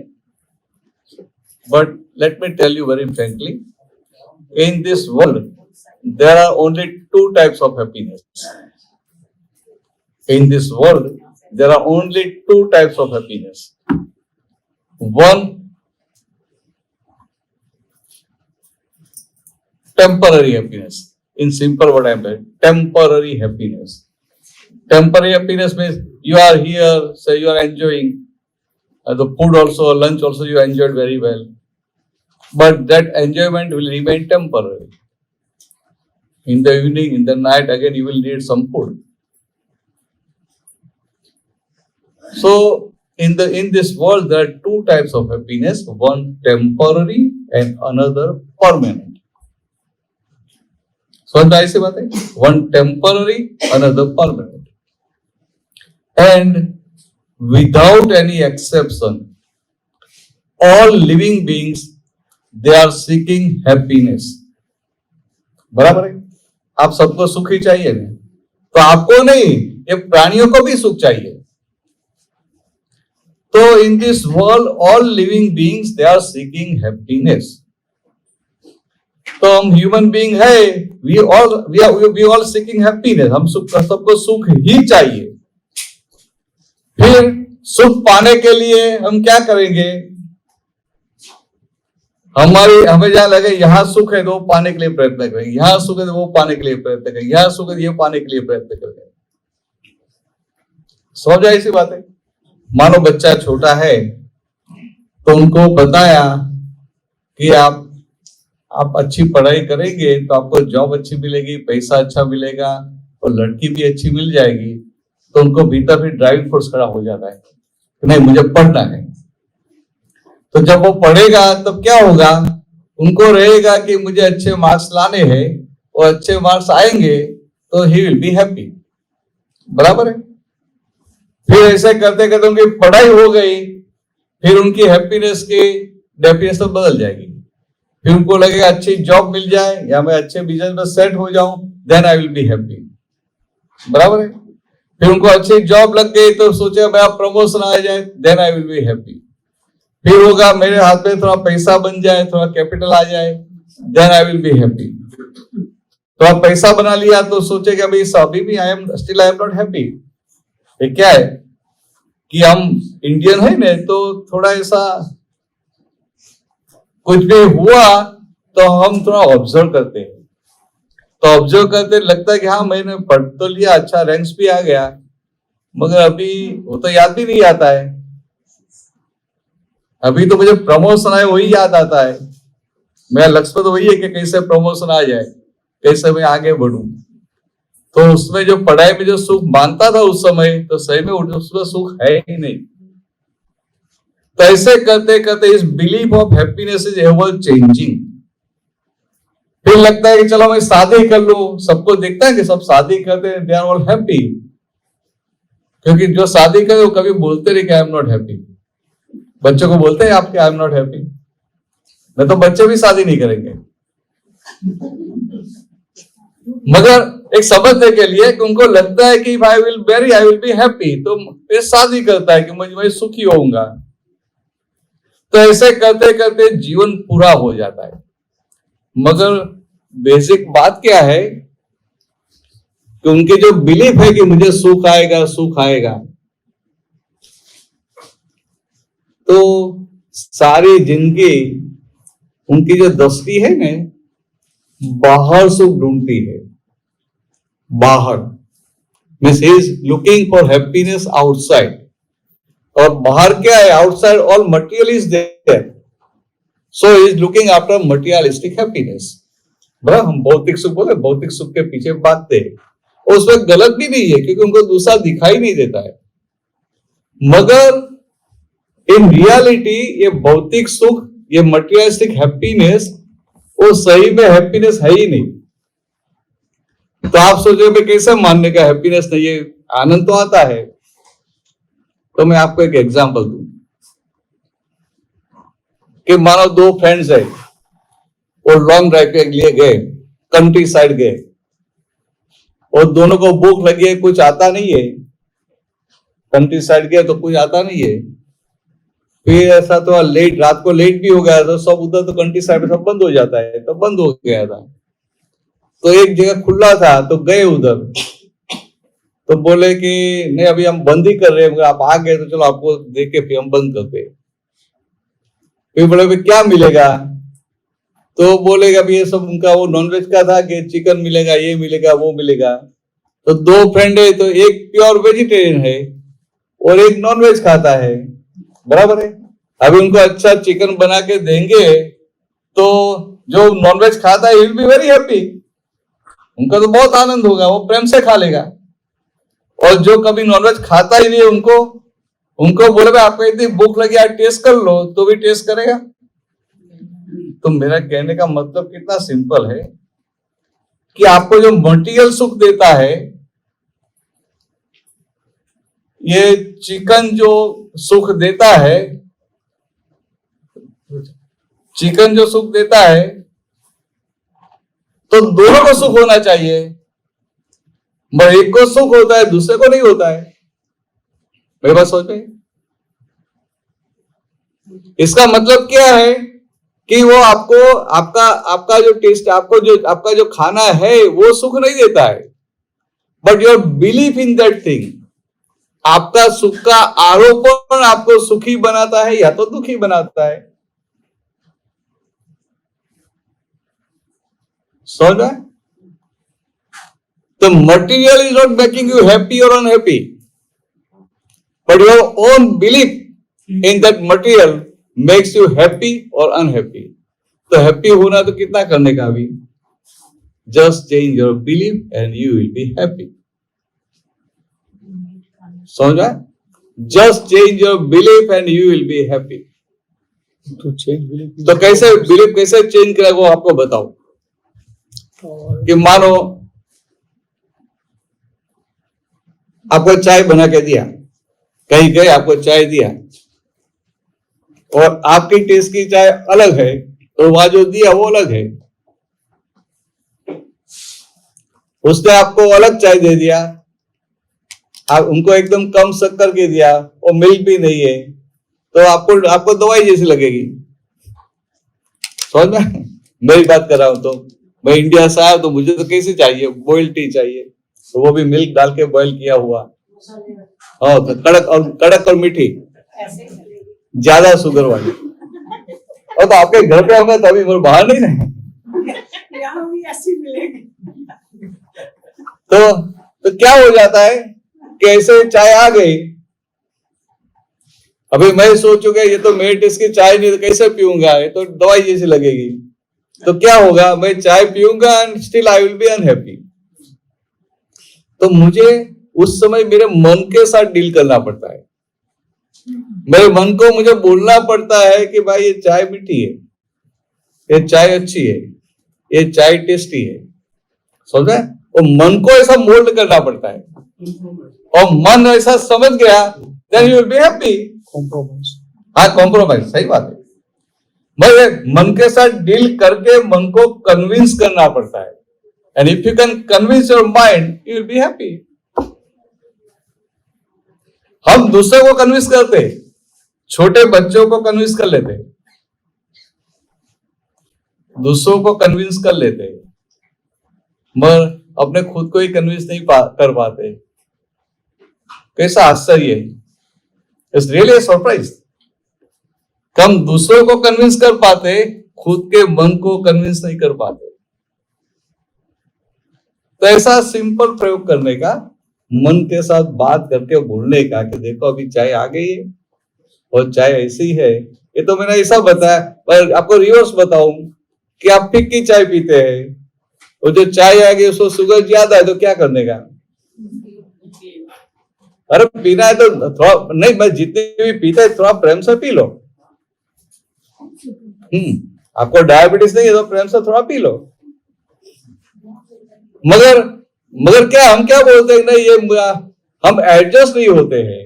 but let me tell you very frankly, in this world there are only 2 types of happiness. In this world there are only 2 types of happiness. One, temporary happiness. In simple word I am saying, temporary happiness. Temporary happiness means you are here, say you are enjoying the food also, lunch also you enjoyed very well. But that enjoyment will remain temporary. In the evening, in the night, again you will need some food. So, in this world, there are 2 types of happiness: one temporary and another permanent. So, ऐसी बात है, one temporary, another permanent, and without any exception, all living beings they are seeking happiness. बराबर है, आप सबको सुख ही चाहिए ना, तो आपको नहीं, ये प्राणियों को भी सुख चाहिए। तो in this world all living beings they are seeking happiness. तो हम ह्यूमन बीइंग है, we all seeking happiness. हम सबको सुख ही चाहिए। फिर सुख पाने के लिए हम क्या करेंगे? हमें जहां लगे यहाँ सुख है तो वो पाने के लिए प्रयत्न करेंगे, यहाँ सुख है तो वो पाने के लिए प्रयत्न करेंगे, यहाँ सुख है तो ये पाने के लिए प्रयत्न करेंगे। समझ आई सी बात है। मानो बच्चा छोटा है तो उनको बताया कि आप अच्छी पढ़ाई करेंगे तो आपको जॉब अच्छी मिलेगी, पैसा अच्छा मिलेगा और लड़की भी अच्छी मिल जाएगी, तो उनको भीतर भी ड्राइविंग फोर्स खड़ा हो जाता है कि नहीं मुझे पढ़ना है। तो जब वो पढ़ेगा तब क्या होगा, उनको रहेगा कि मुझे अच्छे मार्क्स लाने हैं और अच्छे मार्क्स आएंगे तो ही विल बी हैप्पी, बराबर है। फिर ऐसे करते करते उनकी पढ़ाई हो गई, फिर उनकी हैप्पीनेस की डेफिनेशन बदल जाएगी। फिर उनको लगेगा अच्छी जॉब मिल जाए या मैं अच्छे बिजनेस में सेट हो जाऊं, then I will be happy, बराबर है। फिर उनको अच्छी जॉब लग गई तो सोचे मेरा प्रमोशन आ जाए, then I will be happy. फिर होगा मेरे हाथ में थोड़ा पैसा बन जाए, थोड़ा कैपिटल आ जाए, then I will be happy. थोड़ा पैसा बना लिया तो सोचेगा भाई अभी भी आई एम नॉट हैप्पी। ये क्या है कि हम इंडियन है ना, तो थोड़ा ऐसा कुछ भी हुआ तो हम थोड़ा ऑब्जर्व करते हैं, तो ऑब्जर्व करते लगता है कि हाँ मैंने पढ़ तो लिया, अच्छा रैंक्स भी आ गया, मगर अभी वो तो याद भी नहीं आता है। अभी तो मुझे प्रमोशन आए वही याद आता है। मेरा लक्ष्य तो वही है कि कैसे प्रमोशन आ जाए, कैसे मैं आगे बढ़ूं। तो उसमें जो पढ़ाई में जो सुख मानता था उस समय, तो सही में उसमें सुख है ही नहीं। तो ऐसे करते करते इस belief of happiness is ever changing. फिर लगता है कि चलो मैं शादी कर लूं, सबको देखता है कि सब शादी करते हैं, दे आर ऑल हैप्पी। क्योंकि जो शादी करे वो कभी बोलते नहीं कि आई एम नॉट हैप्पी। बच्चों को बोलते हैं आपके आई एम नॉट हैप्पी, नहीं तो बच्चे भी शादी नहीं करेंगे। मगर एक समझने के लिए कि उनको लगता है कि आई विल बी हैप्पी, तो फिर शादी करता है कि मैं सुखी होऊंगा। तो ऐसे करते करते जीवन पूरा हो जाता है। मगर बेसिक बात क्या है कि उनकी जो बिलीफ है कि मुझे सुख आएगा, सुख आएगा, तो सारी जिंदगी उनकी जो दृष्टि है ना, बाहर सुख ढूंढती है। बाहर means is looking for happiness outside. और बाहर क्या है? Outside all material is there, so is looking after materialistic happiness. बराबर, हम भौतिक सुख बोले, भौतिक सुख के पीछे भागते हैं, और उसमें गलत भी नहीं है क्योंकि उनको दूसरा दिखाई नहीं देता है। मगर इन रियलिटी ये भौतिक सुख, ये मटेरियलिस्टिक हैप्पीनेस, वो सही में हैप्पीनेस है ही नहीं। तो आप सोचो भाई कैसे मानने का हैप्पीनेस नहीं है? आनंद तो आता है। तो मैं आपको एक एग्जांपल दूं कि मानो दो फ्रेंड्स है, वो लॉन्ग ड्राइव के लिए गए, कंट्री साइड गए, और दोनों को भूख लगी है, कुछ आता नहीं है। कंट्री साइड गए तो कुछ आता नहीं है। फिर ऐसा तो लेट, रात को लेट भी हो गया, तो सब उधर तो कंट्री साइड में सब बंद हो जाता है, तो बंद हो गया था। तो एक जगह खुला था तो गए उधर, तो बोले कि नहीं अभी हम बंद ही कर रहे हैं, आप आ गए तो चलो आपको देख के फिर हम बंद करते। फिर बोले भाई क्या मिलेगा? तो बोलेगा भी ये सब उनका वो नॉनवेज का था कि चिकन मिलेगा, ये मिलेगा, वो मिलेगा। तो दो फ्रेंड है, तो एक प्योर वेजिटेरियन है और एक नॉनवेज खाता है, बराबर है। अभी उनको अच्छा चिकन बना के देंगे तो जो नॉनवेज खाता है विल बी वेरी हैप्पी, उनका तो बहुत आनंद होगा, वो प्रेम से खा लेगा। और जो कभी नॉनवेज खाता ही नहीं, उनको बोले भाई आपको इतनी भूख लगी आज टेस्ट कर लो, तो भी टेस्ट करेगा। तो मेरा कहने का मतलब कितना सिंपल है कि आपको जो मटेरियल सुख देता है, ये चिकन जो सुख देता है, चिकन जो सुख देता है, तो दोनों को सुख होना चाहिए। मगर एक को सुख होता है, दूसरे को नहीं होता है। मेरी बात समझ में? इसका मतलब क्या है कि वो आपको आपका जो टेस्ट, आपका जो खाना है वो सुख नहीं देता है, but your belief in that thing, आपका सुख का आरोपण आपको सुखी बनाता है या तो दुखी बनाता है। समझ रहा है? The material is not making you happy or unhappy, but your own belief in that material makes you happy or unhappy. तो हैप्पी होना तो कितना करने का अभी? Just change your belief and you will be happy. समझ रहा है? Just change your belief and you will be happy. तो चेंज बिलीफ तो कैसे बिलीफ कैसे चेंज करेगा वो आपको बताओ। कि मानो आपको चाय बना के दिया, कहीं गए आपको चाय दिया और आपकी टेस्ट की चाय अलग है और वहां जो दिया वो अलग है। उसने आपको अलग चाय दे दिया, आप उनको एकदम कम शक्कर के दिया और मिल्क भी नहीं है, तो आपको दवाई जैसी लगेगी। समझ में मेरी बात कर रहा हूं। तो मैं इंडिया से आया तो मुझे तो कैसे चाहिए, बॉइल टी चाहिए, तो वो भी मिल्क डाल के बॉइल किया हुआ। हाँ, तो कड़क और मीठी, ज्यादा शुगर वाली। और तो आपके घर पे होगा तो अभी बाहर नहीं रहे। तो क्या हो जाता है, कैसे चाय आ गई, अभी मैं सोचूंगा ये तो मेरे टेस्ट की चाय नहीं, तो कैसे पीऊंगा, ये तो दवाई जैसी लगेगी। तो क्या होगा, मैं चाय पीऊंगा and still I will be unhappy. तो मुझे उस समय मेरे मन के साथ डील करना पड़ता है। मेरे मन को मुझे बोलना पड़ता है कि भाई ये चाय मीठी है, ये चाय अच्छी है, ये चाय टेस्टी है। समझे? और मन को ऐसा मोल्ड करना पड़ता है, और मन ऐसा समझ गया, then you will be happy. Compromise. हाँ, कॉम्प्रोमाइज, सही बात है। मैं मन के साथ डील करके मन को कन्विंस करना पड़ता है। And if you can convince your mind, you will be happy. हम दूसरे को कन्विंस करते, छोटे बच्चों को कन्विंस कर लेते, दूसरों को कन्विंस कर लेते, मगर अपने खुद को ही कन्विंस नहीं कर पाते। कैसा आश्चर्य है, इट्स रियली सरप्राइज। हम दूसरों को कन्विंस कर पाते, खुद के मन को कन्विंस नहीं कर पाते। तो ऐसा सिंपल प्रयोग करने का, मन के साथ बात करके बोलने का कि देखो अभी चाय आ गई है और चाय ऐसी है। ये तो मैंने ऐसा बताया, पर आपको रिवर्स बताऊं कि आप फिक्की चाय पीते हैं और जो चाय आ गई उसको शुगर ज्यादा है, तो क्या करने का? अरे पीना है तो थोड़ा नहीं, मैं जितने भी पीता है थोड़ा प्रेम से पी लो। आपको डायबिटीज नहीं है तो प्रेम से थोड़ा पी लो। मगर क्या हम क्या बोलते हैं, नहीं ये हम एडजस्ट नहीं होते हैं।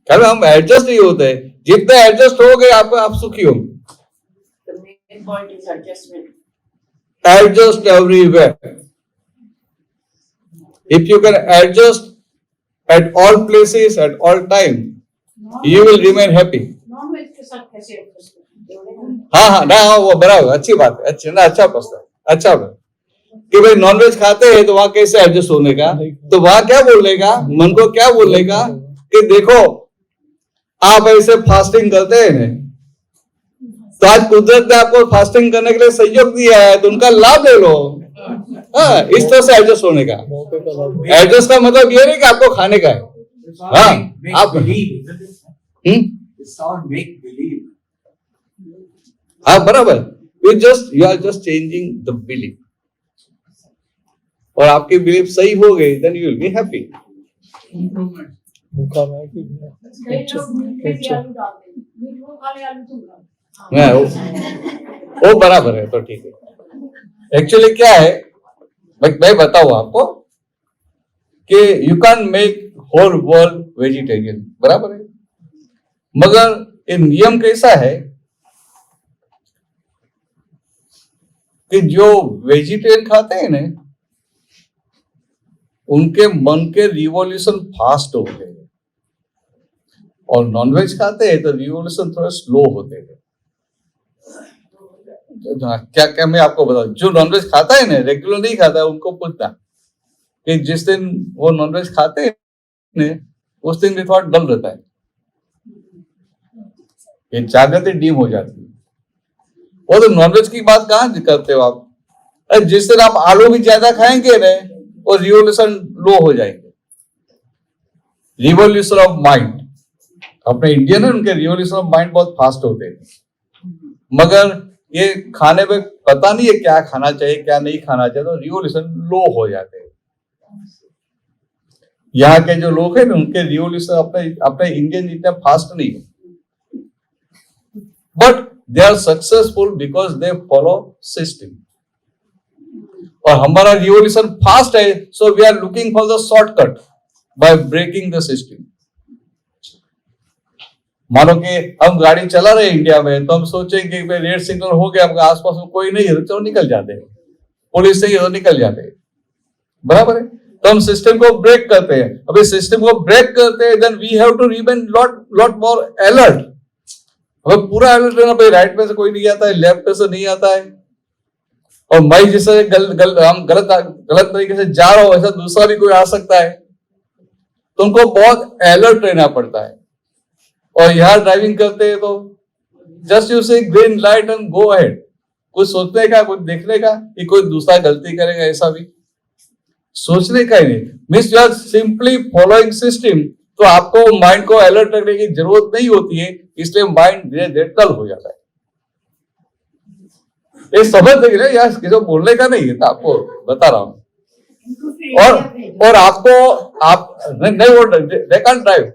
क्या हम एडजस्ट नहीं होते हैं? जितने एडजस्ट हो गए आप सुखी हो। Adjust everywhere. If you can adjust at all places, at all time, you will remain happy. Nonveg के साथ कैसे एडजस्ट करते? हाँ, ना वो बराबर, अच्छी बात है, अच्छा प्रश्न है, अच्छा कि भाई नॉनवेज खाते हैं तो वहां कैसे एडजस्ट होने का? तो वहां क्या बोलने का, मन को क्या बोलने का कि देखो आप ऐसे फास्टिंग करते हैं, तो आज कुदरत ने आपको फास्टिंग करने के लिए सहयोग दिया है, तो उनका लाभ ले लो। हाँ, इस तरह से एडजस्ट होने का। एडजस्ट का मतलब ये नहीं कि आपको खाने का है। हाँ, आप हाँ बराबर, you are just changing the belief, और आपकी बिलीफ सही हो गई, then you will be happy. कई लोग मीठे की आलू डालते हैं, मीठ वो खा ले, आलू तुम खाओ। वो बराबर है, तो ठीक है। एक्चुअली क्या है, मैं बताऊं आपको कि you can make whole world vegetarian, बराबर है, मगर ये नियम कैसा है कि जो वेजिटेरियन खाते हैं ना, उनके मन के रिवॉल्यूशन फास्ट होते हैं, और नॉनवेज खाते हैं तो रिवॉल्यूशन थोड़ा स्लो होते हैं। क्या मैं आपको बताऊं, जो नॉनवेज खाता है ना, रेगुलर नहीं खाता है, उनको पूछना कि जिस दिन वो नॉनवेज खाते हैं उस दिन भी थोड़ा डल रहता है, ये जागृति डीम हो जाती है। वो तो नॉनवेज की बात कहां करते हो आप? अरे जिस दिन आप आलू भी ज्यादा खाएंगे ना, वो रिवोल्यूशन लो हो जाएंगे, रिवोल्यूशन ऑफ माइंड। अपने इंडियन है, उनके रिवोल्यूशन ऑफ माइंड बहुत फास्ट होते हैं, मगर ये खाने में पता नहीं है क्या खाना चाहिए क्या नहीं खाना चाहिए, तो रिवोल्यूशन लो हो जाते हैं। यहाँ के जो लोग हैं ना, उनके रिवोल्यूशन अपने इंडियन जितने फास्ट नहीं है। but they are successful because they follow system. और हमारा रिवोल्यूशन फास्ट है, so we are looking for the shortcut by breaking the system. मानो कि हम गाड़ी चला रहे हैं इंडिया में, तो हम सोचेंगे कि रेड सिग्नल हो गया, आपके आसपास में कोई नहीं है तो चलो निकल जाते हैं, पुलिस नहीं है तो निकल जाते हैं, बराबर है। तो हम सिस्टम को ब्रेक करते हैं। अभी सिस्टम को ब्रेक करते हैं, then we have to remain lot more alert. हमें पूरा अलर्ट रहना भाई, राइट में से कोई नहीं आता है, लेफ्ट में से नहीं आता है, और मैं जिससे हम गलत तरीके से जा रहा हूं ऐसा दूसरा भी कोई आ सकता है, तो उनको बहुत अलर्ट रहना पड़ता है। और यहाँ ड्राइविंग करते हैं तो जस्ट यू से green light and go ahead, कुछ सोचने का, कुछ देखने का कि कोई दूसरा गलती करेगा, ऐसा भी सोचने का ही नहीं। Means you are simply following system, तो आपको माइंड को अलर्ट रखने की जरूरत नहीं होती है, इसलिए माइंड धीरे धीरे डल हो जाता है। ये समझ देखिए यार, जो बोलने का नहीं है, तो आपको बता रहा हूं। और आपको आप नहीं वो दे कैन ड्राइव,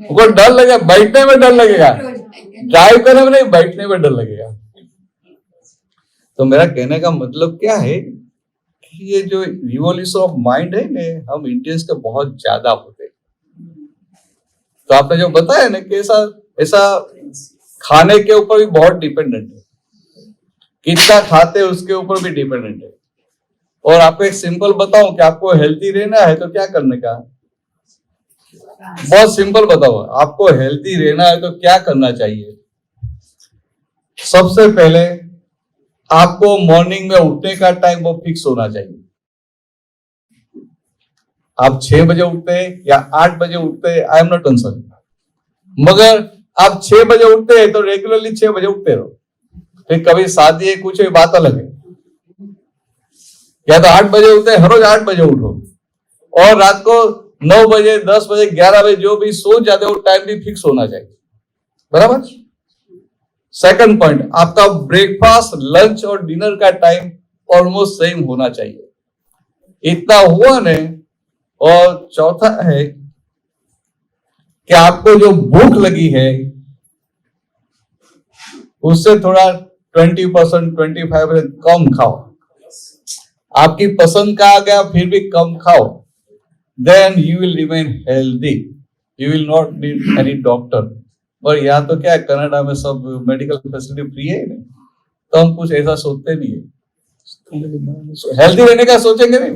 उनको डर लगेगा, बैठने में डर लगेगा, ड्राइव करने में नहीं, बैठने में डर लगेगा। तो मेरा कहने का मतलब क्या है कि ये जो रिवॉल्यूशन ऑफ माइंड है ना, हम इंडियंस के बहुत ज्यादा होते हैं। तो आपने जो बताया ना कि ऐसा खाने के ऊपर भी बहुत डिपेंडेंट है, कितना खाते हैं उसके ऊपर भी डिपेंडेंट है। और आपको एक सिंपल बताऊं कि आपको हेल्थी रहना है तो क्या करने का, बहुत सिंपल बताओ, आपको हेल्थी रहना है तो क्या करना चाहिए। सबसे पहले आपको मॉर्निंग में उठने का टाइम वो फिक्स होना चाहिए। आप 6 बजे उठते हैं या 8 बजे उठते हैं, आई एम नॉट कंसर्न, मगर आप 6 बजे उठते हैं तो रेगुलरली 6 बजे उठते रहो। फिर कभी शादी है, कुछ है, बात अलग है। या तो 8 बजे उठते हैं, हर रोज 8 बजे उठो, और रात को 9 बजे 10 बजे 11 बजे जो भी सो जाते हो, टाइम भी फिक्स होना चाहिए, बराबर। सेकंड पॉइंट, आपका ब्रेकफास्ट, लंच और डिनर का टाइम ऑलमोस्ट सेम होना चाहिए। इतना हुआ ने। और चौथा है कि आपको जो भूख लगी है उससे थोड़ा 20% 25% कम खाओ। आपकी पसंद का आ गया फिर भी कम खाओ, then you will remain healthy, you will not need any doctor. और यहाँ तो क्या है, कनाडा में सब मेडिकल फैसिलिटी फ्री है, तो हम कुछ ऐसा सोचते नहीं है। हेल्दी रहने का सोचेंगे नहीं,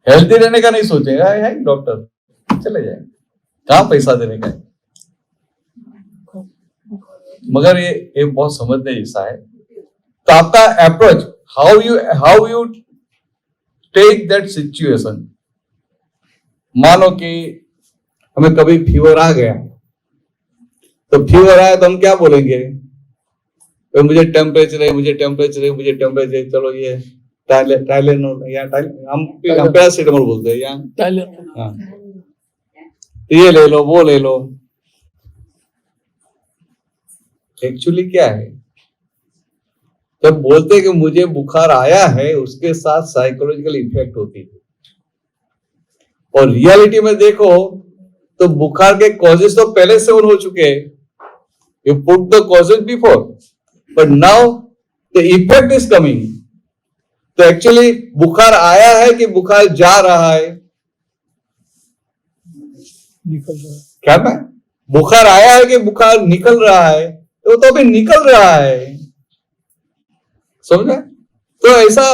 हेल्दी रहने का नहीं सोचेंगे, है डॉक्टर चले जाए, कहाँ पैसा देने का है। मगर ये बहुत समझने जैसा है। तो आपका approach, how you take that situation. मानो कि हमें कभी फीवर आ गया, तो फीवर आया तो हम क्या बोलेंगे, तो मुझे टेम्परेचर है, मुझे टेम्परेचर है, मुझे टेम्परेचर है, चलो ये हम पैरासिटामोल बोलते हैं यहाँ, हाँ, ये ले लो, वो ले लो। एक्चुअली क्या है, जब बोलते हैं कि मुझे बुखार आया है, उसके साथ साइकोलॉजिकल इफेक्ट होती है। और रियलिटी में देखो तो बुखार के कॉजेस तो पहले से हो चुके हैं, you put the causes before, but now the effect is coming. तो एक्चुअली बुखार आया है कि बुखार जा रहा है, निकल रहा है। क्या मैं बुखार आया है कि बुखार निकल रहा है, तो अभी निकल रहा है, समझे। तो ऐसा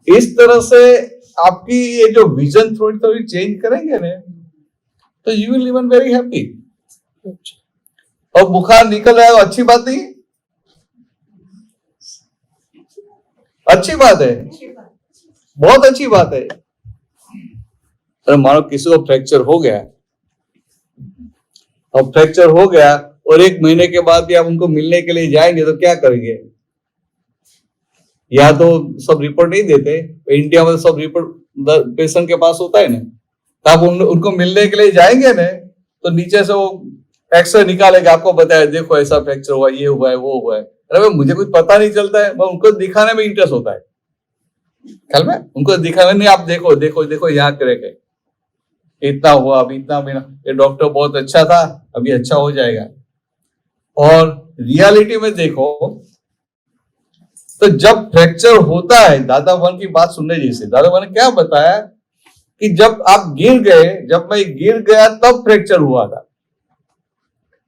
इस तरह से आपकी ये जो विजन थोड़ी चेंज करेंगे ना, तो you will even very happy. और बुखार निकल रहा है, अच्छी बात नहीं, अच्छी बात है, बहुत अच्छी बात है। अरे मानो किसी को फ्रैक्चर हो गया, और फ्रैक्चर हो गया और 1 महीने के बाद भी आप उनको मिलने के लिए जाएंगे तो क्या करेंगे। या तो सब रिपोर्ट नहीं देते, इंडिया में सब रिपोर्ट पेशेंट के पास होता है ना, तो आप उनको मिलने के लिए जाएंगे ना, तो नीचे से वो एक्सरे निकालेगा, आपको बताया देखो ऐसा फ्रैक्चर हुआ, ये हुआ है, वो हुआ है। अरे भाई मुझे कुछ पता नहीं चलता है, उनको दिखाने में इंटरेस्ट होता है, ख्याल में उनको दिखाने नहीं, आप देखो देखो देखो यहाँ क्रैक है, इतना हुआ, अभी इतना महीना, ये डॉक्टर बहुत अच्छा था, अभी अच्छा हो जाएगा। और रियलिटी में देखो तो जब फ्रैक्चर होता है, दादा वन की बात सुनने जैसे, दादा वन ने क्या बताया कि जब आप गिर गए, जब मैं गिर गया तब फ्रैक्चर हुआ था।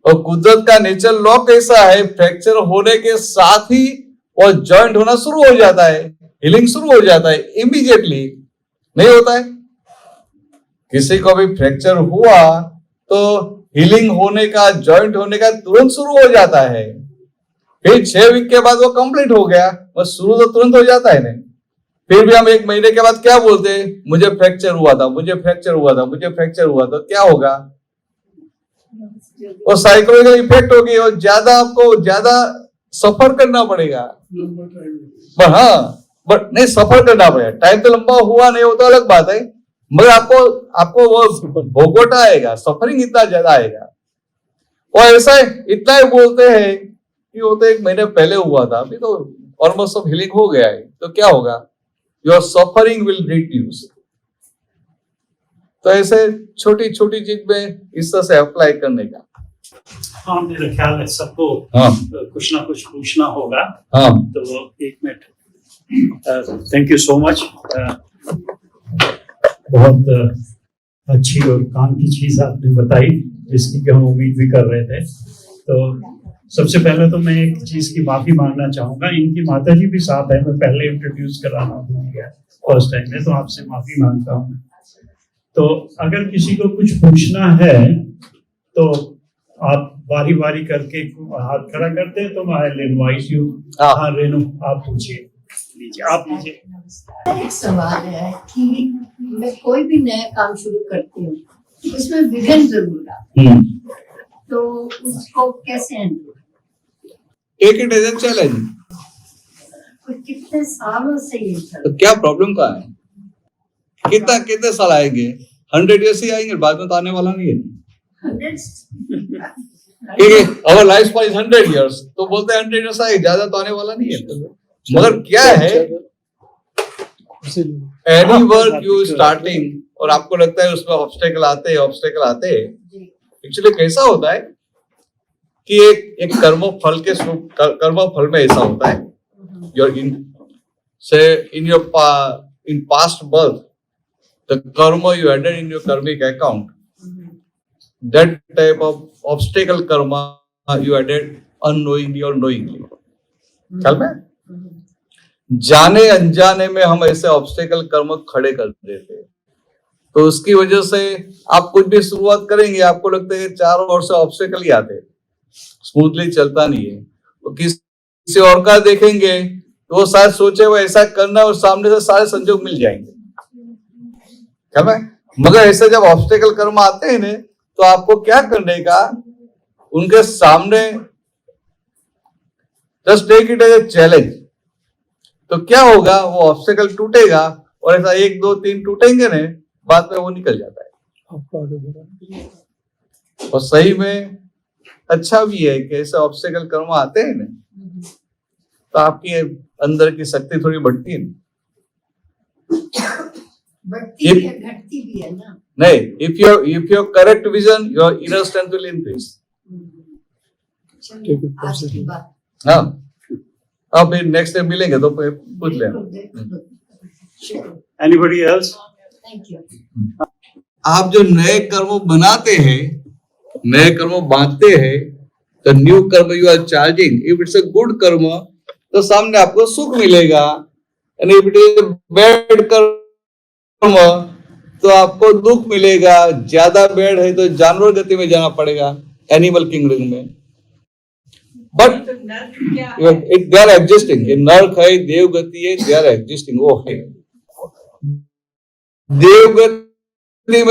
और कुदरत का नेचर लॉ कैसा है, फ्रैक्चर होने के साथ ही और जॉइंट होना शुरू हो जाता है, हीलिंग शुरू हो जाता है, इमीडिएटली नहीं होता है। किसी को भी फ्रैक्चर हुआ तो हीलिंग होने का, जॉइंट होने का तुरंत शुरू हो जाता है। फिर 6 वीक के बाद वो कंप्लीट हो गया, बस शुरू तो तुरंत हो जाता है नहीं। फिर भी हम 1 महीने के बाद क्या बोलते हैं, मुझे फ्रैक्चर हुआ था, मुझे फ्रैक्चर हुआ था, मुझे फ्रैक्चर हुआ था। क्या होगा, वो साइकोलॉजिकल इफेक्ट होगी और आपको ज्यादा सफर करना पड़ेगा। पर हाँ, बट नहीं, सफर करना पड़ेगा। टाइम तो लंबा हुआ नहीं, होता अलग बात है, मगर आपको वो भोगोटा आएगा, सफरिंग इतना ज्यादा आएगा। और ऐसा इतना ही बोलते हैं कि वो तो 1 महीने पहले हुआ था, अभी तो ऑलमोस्ट सब हीलिंग हो गया है, तो क्या होगा, योर सफरिंग विल रिड्यूस। तो ऐसे छोटी छोटी चीज में इस तरह से अप्लाई करने का। हाँ, मेरा ख्याल है सबको हाँ कुछ ना कुछ पूछना होगा। हाँ, तो 1 minute. Thank you so much. बहुत अच्छी और काम की चीज आपने बताई, जिसकी कि हम उम्मीद भी कर रहे थे। तो सबसे पहले तो मैं एक चीज की माफी मांगना चाहूंगा, इनकी माता जी भी साथ है, मैं पहले इंट्रोड्यूस कराना भूल गया फर्स्ट टाइम में, तो आपसे माफी मांगता हूँ। तो अगर किसी को कुछ पूछना है तो आप बारी बारी करके हाथ खड़ा करते हैं, तो आई विल इनवाइट यू। हाँ रेनू, आप पूछिए, लीजिए, आप लीजिए। एक सवाल है कि मैं कोई भी नया काम शुरू करती हूँ, उसमें विघ्न जरूर आता है, तो उसको कैसे handle? Take it as a challenge. कितने सालों से ये चल तो क्या प्रॉब्लम का है, कितने साल आएंगे, 100 ईयर्स ही आएंगे, बाद में तो आने वाला नहीं है। 100 our life span is 100 years, तो बोलते हैं 100 ईयर्स आएंगे, ज्यादा तो आने वाला नहीं है। मगर क्या है, एनी वर्क यू स्टार्टिंग और आपको लगता है उसमें ऑब्स्टेकल आते हैं, एक्चुअली कैसा होता है कि एक कर्म फल में ऐसा होता है, in past birth, the karma you added in your karmic account, that type of obstacle karma you added unknowingly or knowingly. ख्याल में, जाने अनजाने में हम ऐसे ऑब्स्टेकल कर्म खड़े कर देते हैं। तो उसकी वजह से आप कुछ भी शुरुआत करेंगे, आपको लगता है कि चारों ओर से ऑब्स्टेकल ही आते, स्मूथली चलता नहीं है। तो किसी और का देखेंगे तो वो शायद सोचे वो ऐसा करना, और सामने से सारे संजोग मिल जाएंगे, क्या मैं, मगर ऐसे जब ऑब्स्टेकल कर्म आते हैं ना, तो आपको क्या करने का, उनके सामने just take it as a challenge. तो क्या होगा, वो ऑब्स्टेकल टूटेगा, और ऐसा 1 2 3 टूटेंगे ने, बाद में वो निकल जाता है। और सही में अच्छा भी है कि ऐसे ऑब्स्टेकल कर्म आते हैं ना, तो आपकी अंदर की शक्ति थोड़ी बढ़ती है, बढ़ती है, घटती भी है ना। नहीं, if you correct vision, your inner strength will increase. आज की बात। हाँ, अब नेक्स्ट टाइम मिलेंगे तो पूछ लेना। Anybody else? Thank you. आप जो नए कर्म बनाते हैं, नए कर्म बांटते हैं, तो new karma you are charging, if it's a good karma तो सामने आपको सुख मिलेगा, and if it is bad karma तो आपको दुख मिलेगा। ज्यादा बैड है तो जानवर गति में जाना पड़ेगा, एनिमल किंगडम में। बट दे आर एग्जिस्टिंग, नर्क है, देव गति है, दे आर एग्जिस्टिंग, वो है। देवगति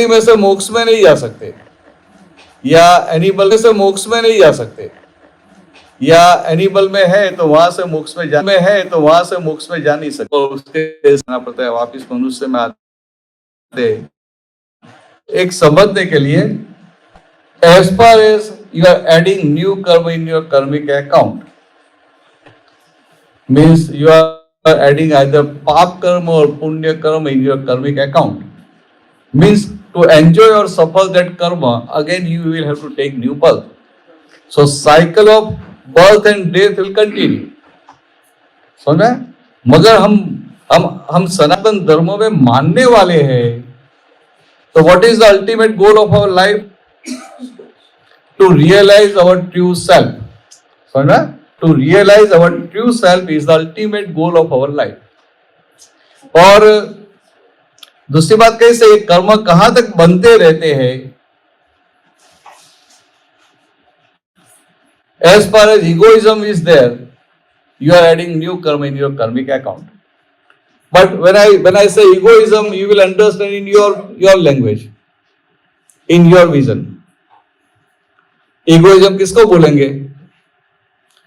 में से मोक्ष में नहीं जा सकते, या एनिमल में से मोक्ष में नहीं जा सकते, या एनिमल में है तो वहां से मोक्ष में जा नहीं सकते, और उसके जाना पड़ता है, वापिस मनुष्य में आते। एक समझने के लिए, as far as you are adding new karma in your karmic account, means you are are adding either pap karma or punya karma in your karmic account. Means to enjoy or suffer that karma, again you will have to take new birth. So cycle of birth and death will continue. समझा? मगर हम सनातन धर्म में मानने वाले हैं, तो what is the ultimate goal of our life? To realize our true self. समझा? To realize our true self is the ultimate goal of our life. और दूसरी बात कैसे कर्म कहां तक बनते रहते हैं? As far as egoism is there, you are adding new karma in your karmic account. But when I say egoism, you will understand in your language, in your vision. Egoism किसको बोलेंगे?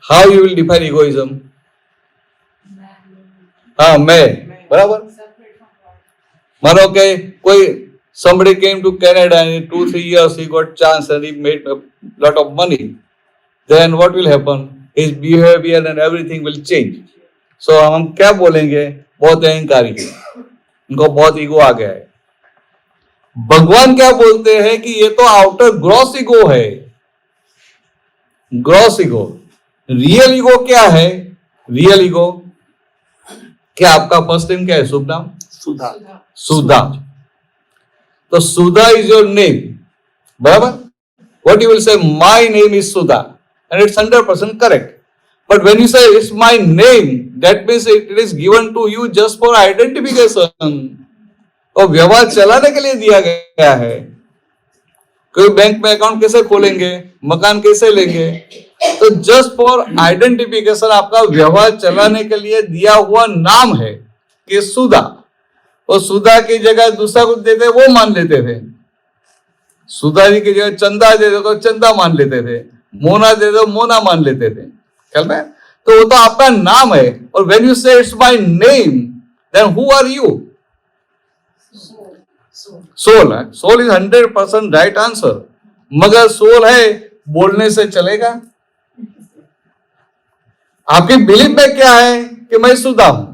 How you will define egoism? हाँ, मैं, बराबर. मानो के कोई somebody came to Canada and in 2-3 years he got chance and he made a lot of money. Then what will happen? His behavior and everything will change. So हम क्या बोलेंगे? बहुत अहंकारी है, उनको बहुत ईगो आ गया है. भगवान क्या बोलते हैं कि ये तो आउटर ग्रॉस ईगो है. Gross ego. रियल ईगो क्या है? रियल ईगो क्या? आपका फर्स्ट नेम क्या है? शुभ नाम? Sudha. सुधा. तो सुधा इज योर नेम, बराबर. What you will say, my name is Sudha, and it's 100% correct. But when you say it's my name, that means it is given to you just for identification. और व्यवहार चलाने के लिए दिया गया है. कोई बैंक में अकाउंट कैसे खोलेंगे, मकान कैसे लेंगे? तो जस्ट फॉर आइडेंटिफिकेशन आपका व्यवहार चलाने के लिए दिया हुआ नाम है कि सुधा. और सुधा की जगह दूसरा कुछ देते वो मान लेते थे. सुधा जी की जगह चंदा दे दो तो चंदा मान लेते थे, मोना दे दो मोना मान लेते थे. ख्याल में? तो वो तो आपका नाम है. और when you say it's my name, then who are you? Soul. Soul is 100% right answer. मगर सोल है बोलने से चलेगा? आपकी बिलीफ में क्या है कि मैं सुधा हूं?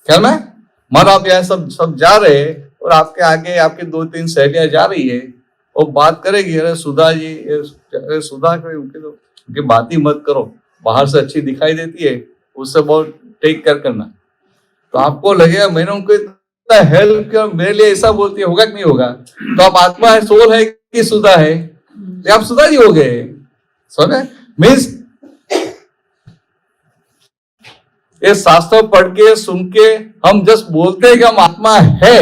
ख्याल में? मानो आप यहाँ सब जा रहे हैं और आपके आगे आपकी 2-3 सहेलियां जा रही है और बात करेगी, अरे सुधा जी, अरे सुधा उनकी बात ही मत करो, बाहर से अच्छी दिखाई देती है, उससे बहुत टेक केयर करना. तो आपको लगेगा मैंने उनको इतना हेल्प किया, मेरे लिए ऐसा बोलती है, होगा कि नहीं होगा? तो आप आत्मा है, सोल है कि सुधा है? तो आप सुधा जी हो गए. समझे? मीन्स ये शास्त्र पढ़ के सुन के हम जस्ट बोलते हैं कि हम आत्मा है,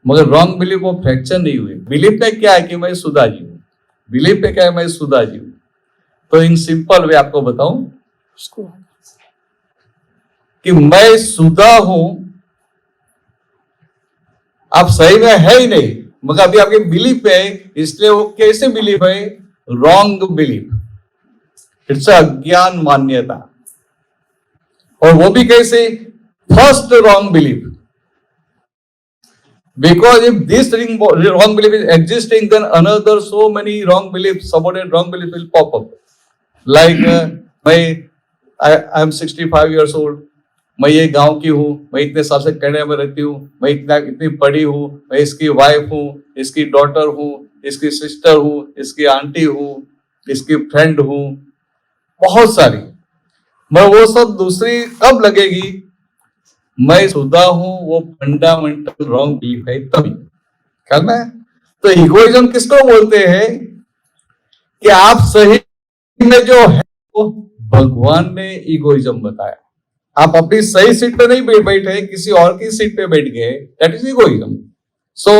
मगर रॉन्ग बिलीफ वो फ्रैक्चर नहीं हुए. बिलीफ में क्या है कि मैं सुधा जी हूं. बिलीफ में क्या है? मैं सुधा जी हूं. तो इन सिंपल वे आपको बताऊं कि मैं सुधा हूं, आप सही में है ही नहीं, मगर अभी आपके बिलीफ है. इसलिए वो कैसे बिलीफ है? Wrong belief. इट्स अज्ञान मान्यता. और वो भी कैसे? First wrong belief. Because if this wrong belief is existing, then another so many wrong beliefs, subordinate wrong beliefs will pop up. Like I am 65 years old. मैं ये गांव की हूँ, मैं इतने साल से कनाडा में रहती हूँ, मैं इतनी पढ़ी हूँ, मैं इसकी वाइफ हूँ, इसकी डॉटर हूँ, इसकी सिस्टर हूँ, इसकी आंटी हूँ, इसकी फ्रेंड हूँ, बहुत सारी. मैं वो सब दूसरी कब लगेगी? मैं सुधा हूं, वो फंडामेंटल रॉन्ग बिलीफ है तभी. ख्याल में? तो इगोइज्म किसको बोलते हैं? कि आप सही में जो है वो भगवान ने इगोइज्म बताया. आप अपनी सही सीट पे नहीं बैठे, किसी और की सीट पे बैठ गए, that is egoism. So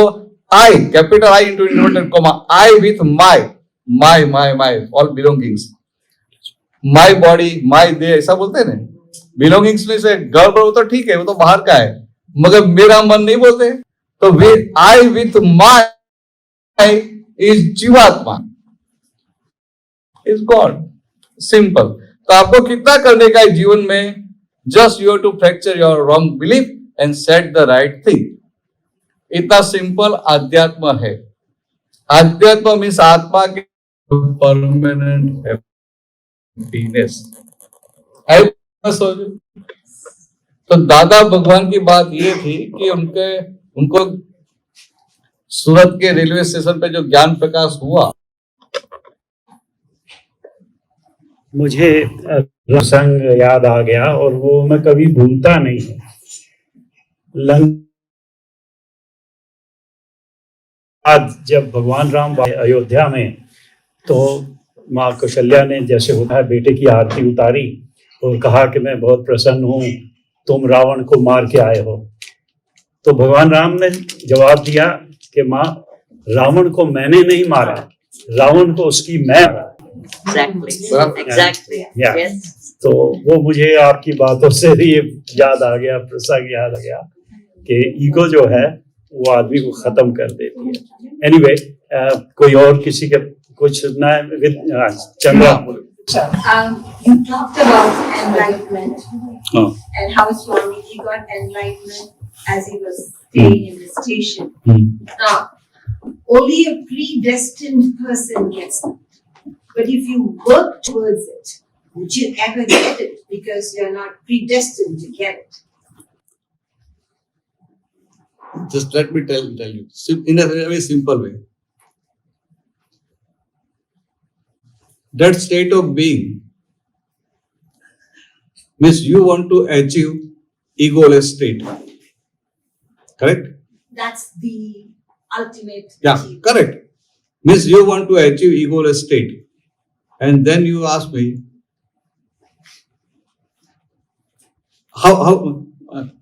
I, capital I into inverted comma, I with my all belongings, my body, my देह, ऐसा बोलते हैं ना. बिलोंगिंग्स में से गर्भ हो तो ठीक है, वो तो बाहर का है, मगर मेरा मन नहीं बोलते. तो आई विथ माई इज जीवात्मा, इज गॉड. सिंपल. तो आपको कितना करने का है जीवन में? Just you have to fracture your wrong belief and set the right thing. इतना सिंपल आध्यात्म है. आध्यात्म मीन्स आत्मा के परमानेंट हैप्पीनेस. तो दादा भगवान की बात ये थी कि उनको सूरत के रेलवे स्टेशन पे जो ज्ञान प्रकाश हुआ, मुझे प्रसंग याद आ गया और वो मैं कभी भूलता नहीं हूँ। आज जब भगवान राम अयोध्या में, तो माँ कौशल्या ने जैसे होता है बेटे की आरती उतारी और कहा कि मैं बहुत प्रसन्न हूँ, तुम रावण को मार के आए हो। तो भगवान राम ने जवाब दिया कि माँ, रावण को मैंने नहीं मारा, रावण को उसकी मैं मारा। Exactly. Yeah. Yes. तो वो मुझे आपकी बातों से भी याद आ गया, प्रसंग याद आ गया कि ईगो जो है वो आदमी को खत्म कर देती है। एनीवे, कोई और किसी के कुछ नया Chandra? You talked about enlightenment हाँ, and how Swamiji got enlightenment as he was staying in the station. Now, only a predestined person gets it. But if you work towards it, would you ever get it? Because you're not predestined to get it. just let me tell you in a very simple way. That state of being means you want to achieve egoless state. Correct? That's the ultimate. Yeah, achievement. correct. Means you want to achieve egoless state. And then you ask me,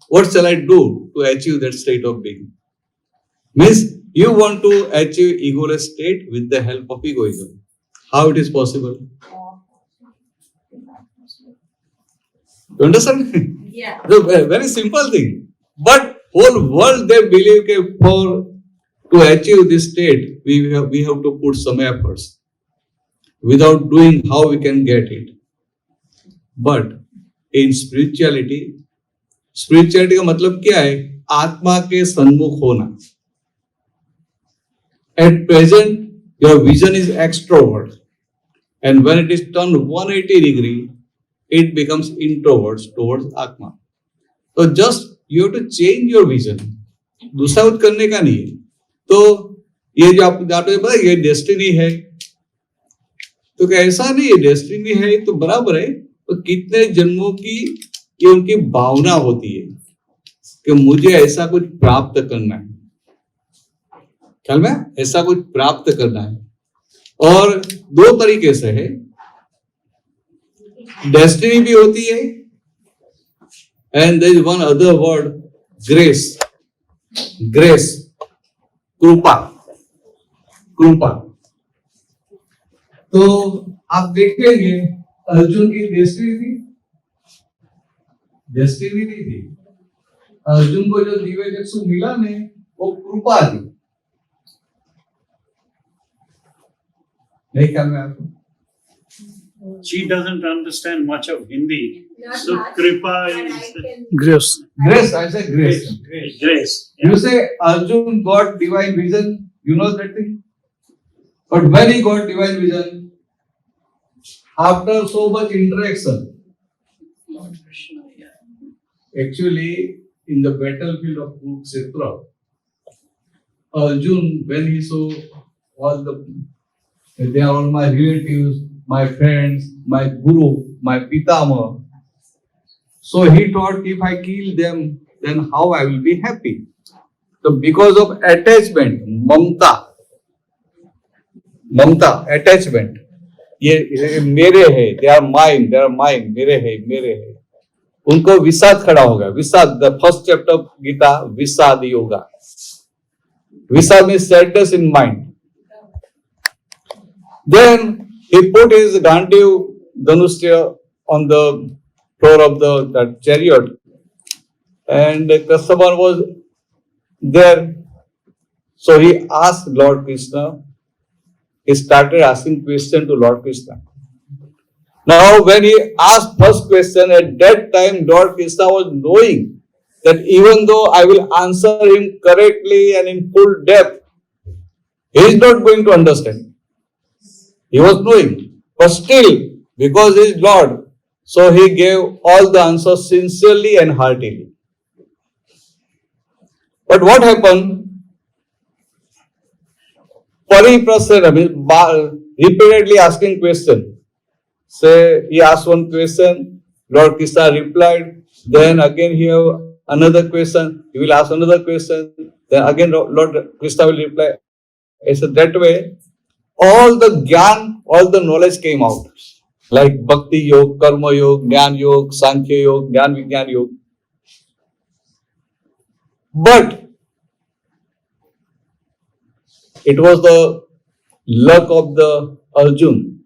what shall I do to achieve that state of being? Means you want to achieve egoless state with the help of egoism. How it is possible? You understand? Yeah. The very simple thing. But whole world they believe that to achieve this state, we have to put some efforts. Without doing, how we can get it? But in spirituality का मतलब क्या है? आत्मा के सन्मुख होना. At present, your vision is extrovert, and when it is turned 180 degree, it becomes introvert towards आत्मा. So just you have to change your vision. दूसरा कुछ करने का नहीं है. तो ये जो आपको पता है ये डेस्टिनी है, तो क्या ऐसा नहीं है डेस्टिनी है तो बराबर है, तो कितने जन्मों की ये उनकी भावना होती है कि मुझे ऐसा कुछ प्राप्त करना है, ख्याल में ऐसा कुछ प्राप्त करना है. और दो तरीके से है, डेस्टिनी भी होती है and there is one other word, grace. Grace, कृपा. कृपा. तो आप देखेंगे अर्जुन की डेस्टिनी थी? डेस्टिनी नहीं थी. अर्जुन को जो दिव्य चक्षु मिला ने वो कृपा थी. नहीं ख्याल में आपको? she doesn't understand much of Hindi, Not so much, kripa but I is can. Grace. Grace, I say grace. grace. You say Arjun got divine vision, you know that thing? But when he got divine vision, after so much interaction, actually in the battlefield of Kurukshetra, Arjun, when he saw all they are all my relatives, my friends, my guru, my pitama, so he thought if I kill them, then how I will be happy. So because of attachment, Mamata, attachment, ये मेरे है, they are mine, मेरे है, उनको विषाद खड़ा हो गया. विषाद, the first chapter of Gita, विषाद योगा. विषाद means sadness in mind. Then he put his Gandiv Dhanusya on the floor of the chariot, and Krishna was there. So he asked Lord Krishna. He started asking question to Lord Krishna. Now, when he asked first question, at that time Lord Krishna was knowing that even though I will answer him correctly and in full depth, he is not going to understand. He was knowing, but still, because he is Lord, So he gave all the answers sincerely and heartily. But what happened? Pariprasena means repeatedly asking question. Say he asked one question, Lord Krishna replied. Then again he have another question. He will ask another question. Then again Lord Krishna will reply. So that way, all the gyan, all the knowledge came out. Like Bhakti Yoga, Karma Yoga, Jnana Yoga, Sankhya Yoga, Jnana Vijnana Yoga. But it was the luck of the Arjun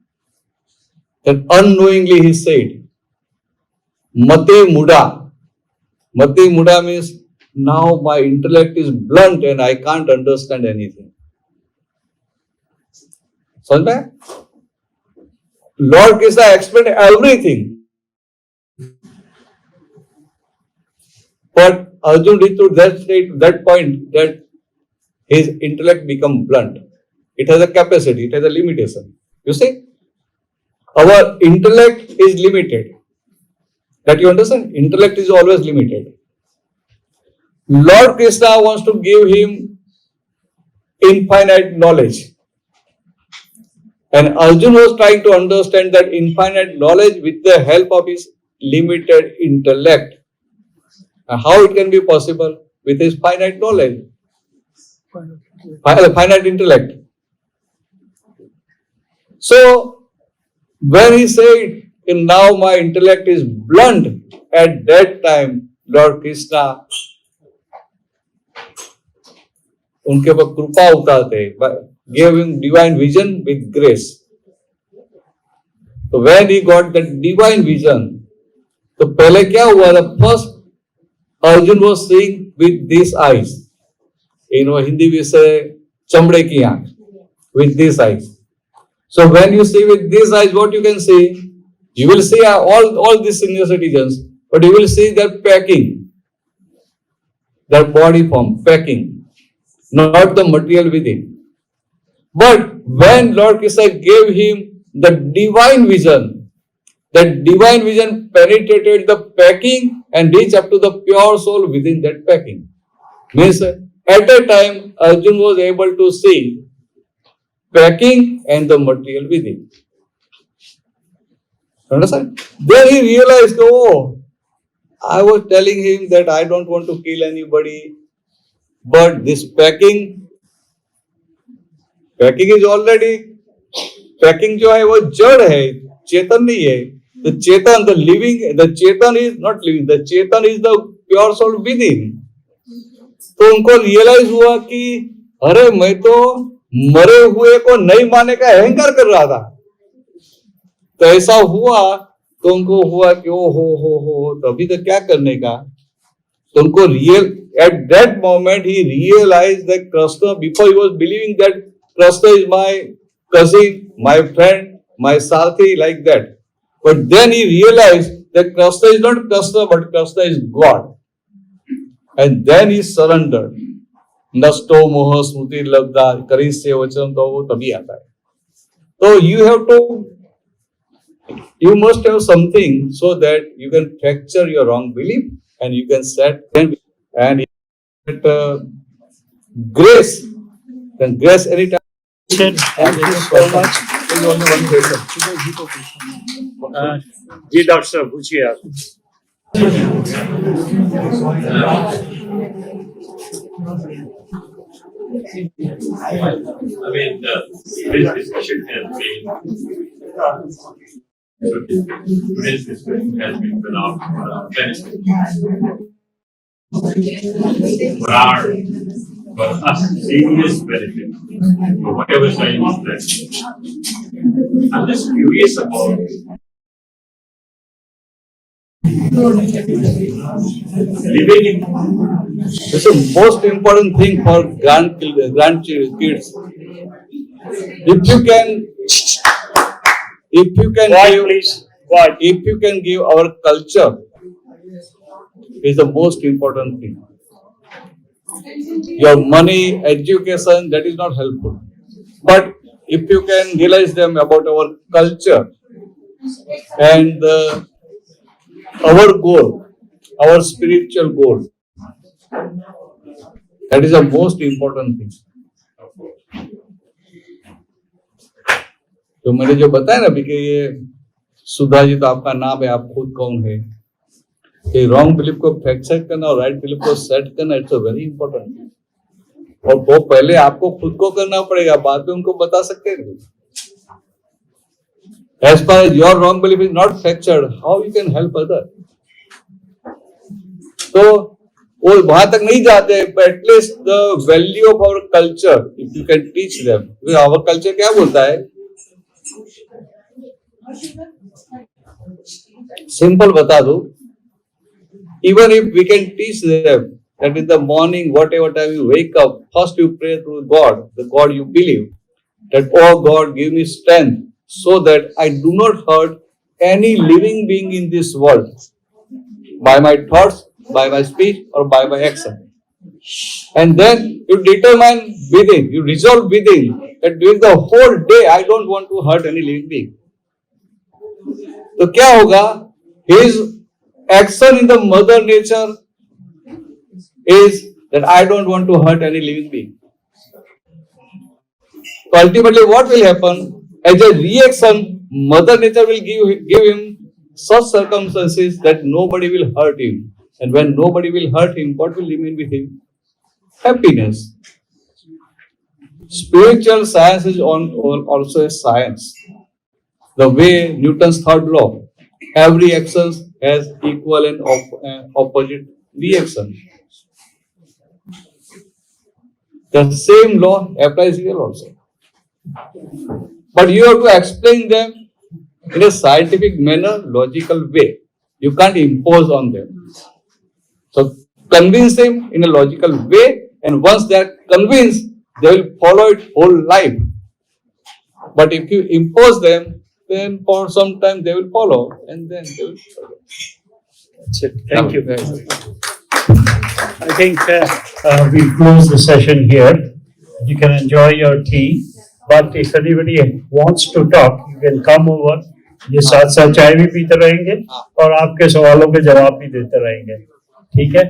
that unknowingly he said, Mate Muda. Mate Muda means now my intellect is blunt and I can't understand anything. Sometimes Lord Krishna explained everything. But Arjun reached to that state, that point that his intellect become blunt. It has a capacity, it has a limitation. You see, our intellect is limited. That you understand? Intellect is always limited. Lord Krishna wants to give him infinite knowledge. And Arjun was trying to understand that infinite knowledge with the help of his limited intellect. And how it can be possible with his finite knowledge? Finite intellect. So, when he said, now my intellect is blunt, at that time, Lord Krishna, उनके ऊपर कृपा उतारते, gave him divine vision with grace. So when he got that divine vision, तो पहले क्या हुआ था? First, Arjun was seeing with these eyes. Hindi we say चमड़े की आंख, with these eyes. So when you see with these eyes, what you can see? You will see all these senior citizens, but you will see their packing, their body form, packing, not the material within. But when Lord Krishna gave him the divine vision, that divine vision penetrated the packing and reached up to the pure soul within that packing. Means at that time, Arjun was able to see packing and the material within. Understand? Then he realized, oh, I was telling him that I don't want to kill anybody, but this packing is already, packing जो है वो जड़ है, चेतन नहीं है. The Chetan, the Chetan is not living, the Chetan is the pure soul within. तो उनको रियलाइज हुआ कि अरे मैं तो मरे हुए को नहीं मानने का अहंकार कर रहा था. तो ऐसा हुआ तो उनको हुआ कि ओ हो तो अभी तो क्या करने का. तो उनको at that moment he realized that Krishna, before he was believing that Krishna is my cousin, my friend, my Sathi, like that. But then he realized that Krishna is not Krishna, but Krishna is God. And then he surrendered. Nasto moha smriti labdha karisya vachanam to tabhi aata hai. So you must have something so that you can fracture your wrong belief and you can set and grace. Then grace anytime. Thank you so much. There's only one question. Ji doctor साहब पूछिए आप. I mean, today's discussion has been phenomenal. For us, serious benefit for whatever time is that. I'm just curious about living in. This is the most important thing for grandkids. If you can give our culture, is the most important thing. Your money, education, that is not helpful. But if you can realize them about our culture and the our goal, our spiritual goal. That is the most important thing. तो मैंने जो बताया ना अभी कि ये सुधा जी तो आपका नाम है, आप खुद कौन है, कि रॉन्ग बिलीफ को फैक्ट सेट करना और राइट बिलीफ को सेट करना, इट्स अ वेरी इंपॉर्टेंट। और वो पहले आपको खुद को करना पड़ेगा, बाद में उनको बता सकते हैं। As far as your wrong belief is not fractured, how you can help other? तो वो वहां तक नहीं जाते, but at least the value of our culture, if you can teach them. Our culture क्या बोलता है? Simple बता दो. Even if we can teach them that in the morning, whatever time you wake up, first you pray to God, the God you believe, that oh God, give me strength so that I do not hurt any living being in this world by my thoughts, by my speech, or by my action. And then you determine within, you resolve within that during the whole day I don't want to hurt any living being. तो क्या होगा? His action in the mother nature is that I don't want to hurt any living being. So ultimately what will happen? As a reaction, mother nature will give him such circumstances that nobody will hurt him. And when nobody will hurt him, what will remain with him? Happiness. Spiritual science is also a science. The way Newton's third law, every action has equal and opposite reaction. The same law applies here also. But you have to explain them in a scientific manner, logical way. You can't impose on them. So convince them in a logical way, and once they are convinced, they will follow it whole life. But if you impose them, then for some time they will follow, and then they will follow. That's it. Thank you. I think we'll close the session here. You can enjoy your tea, but if anybody wants to talk, you can come over. ये साथ साथ चाय भी पीते रहेंगे और आपके सवालों के जवाब भी देते रहेंगे, ठीक है?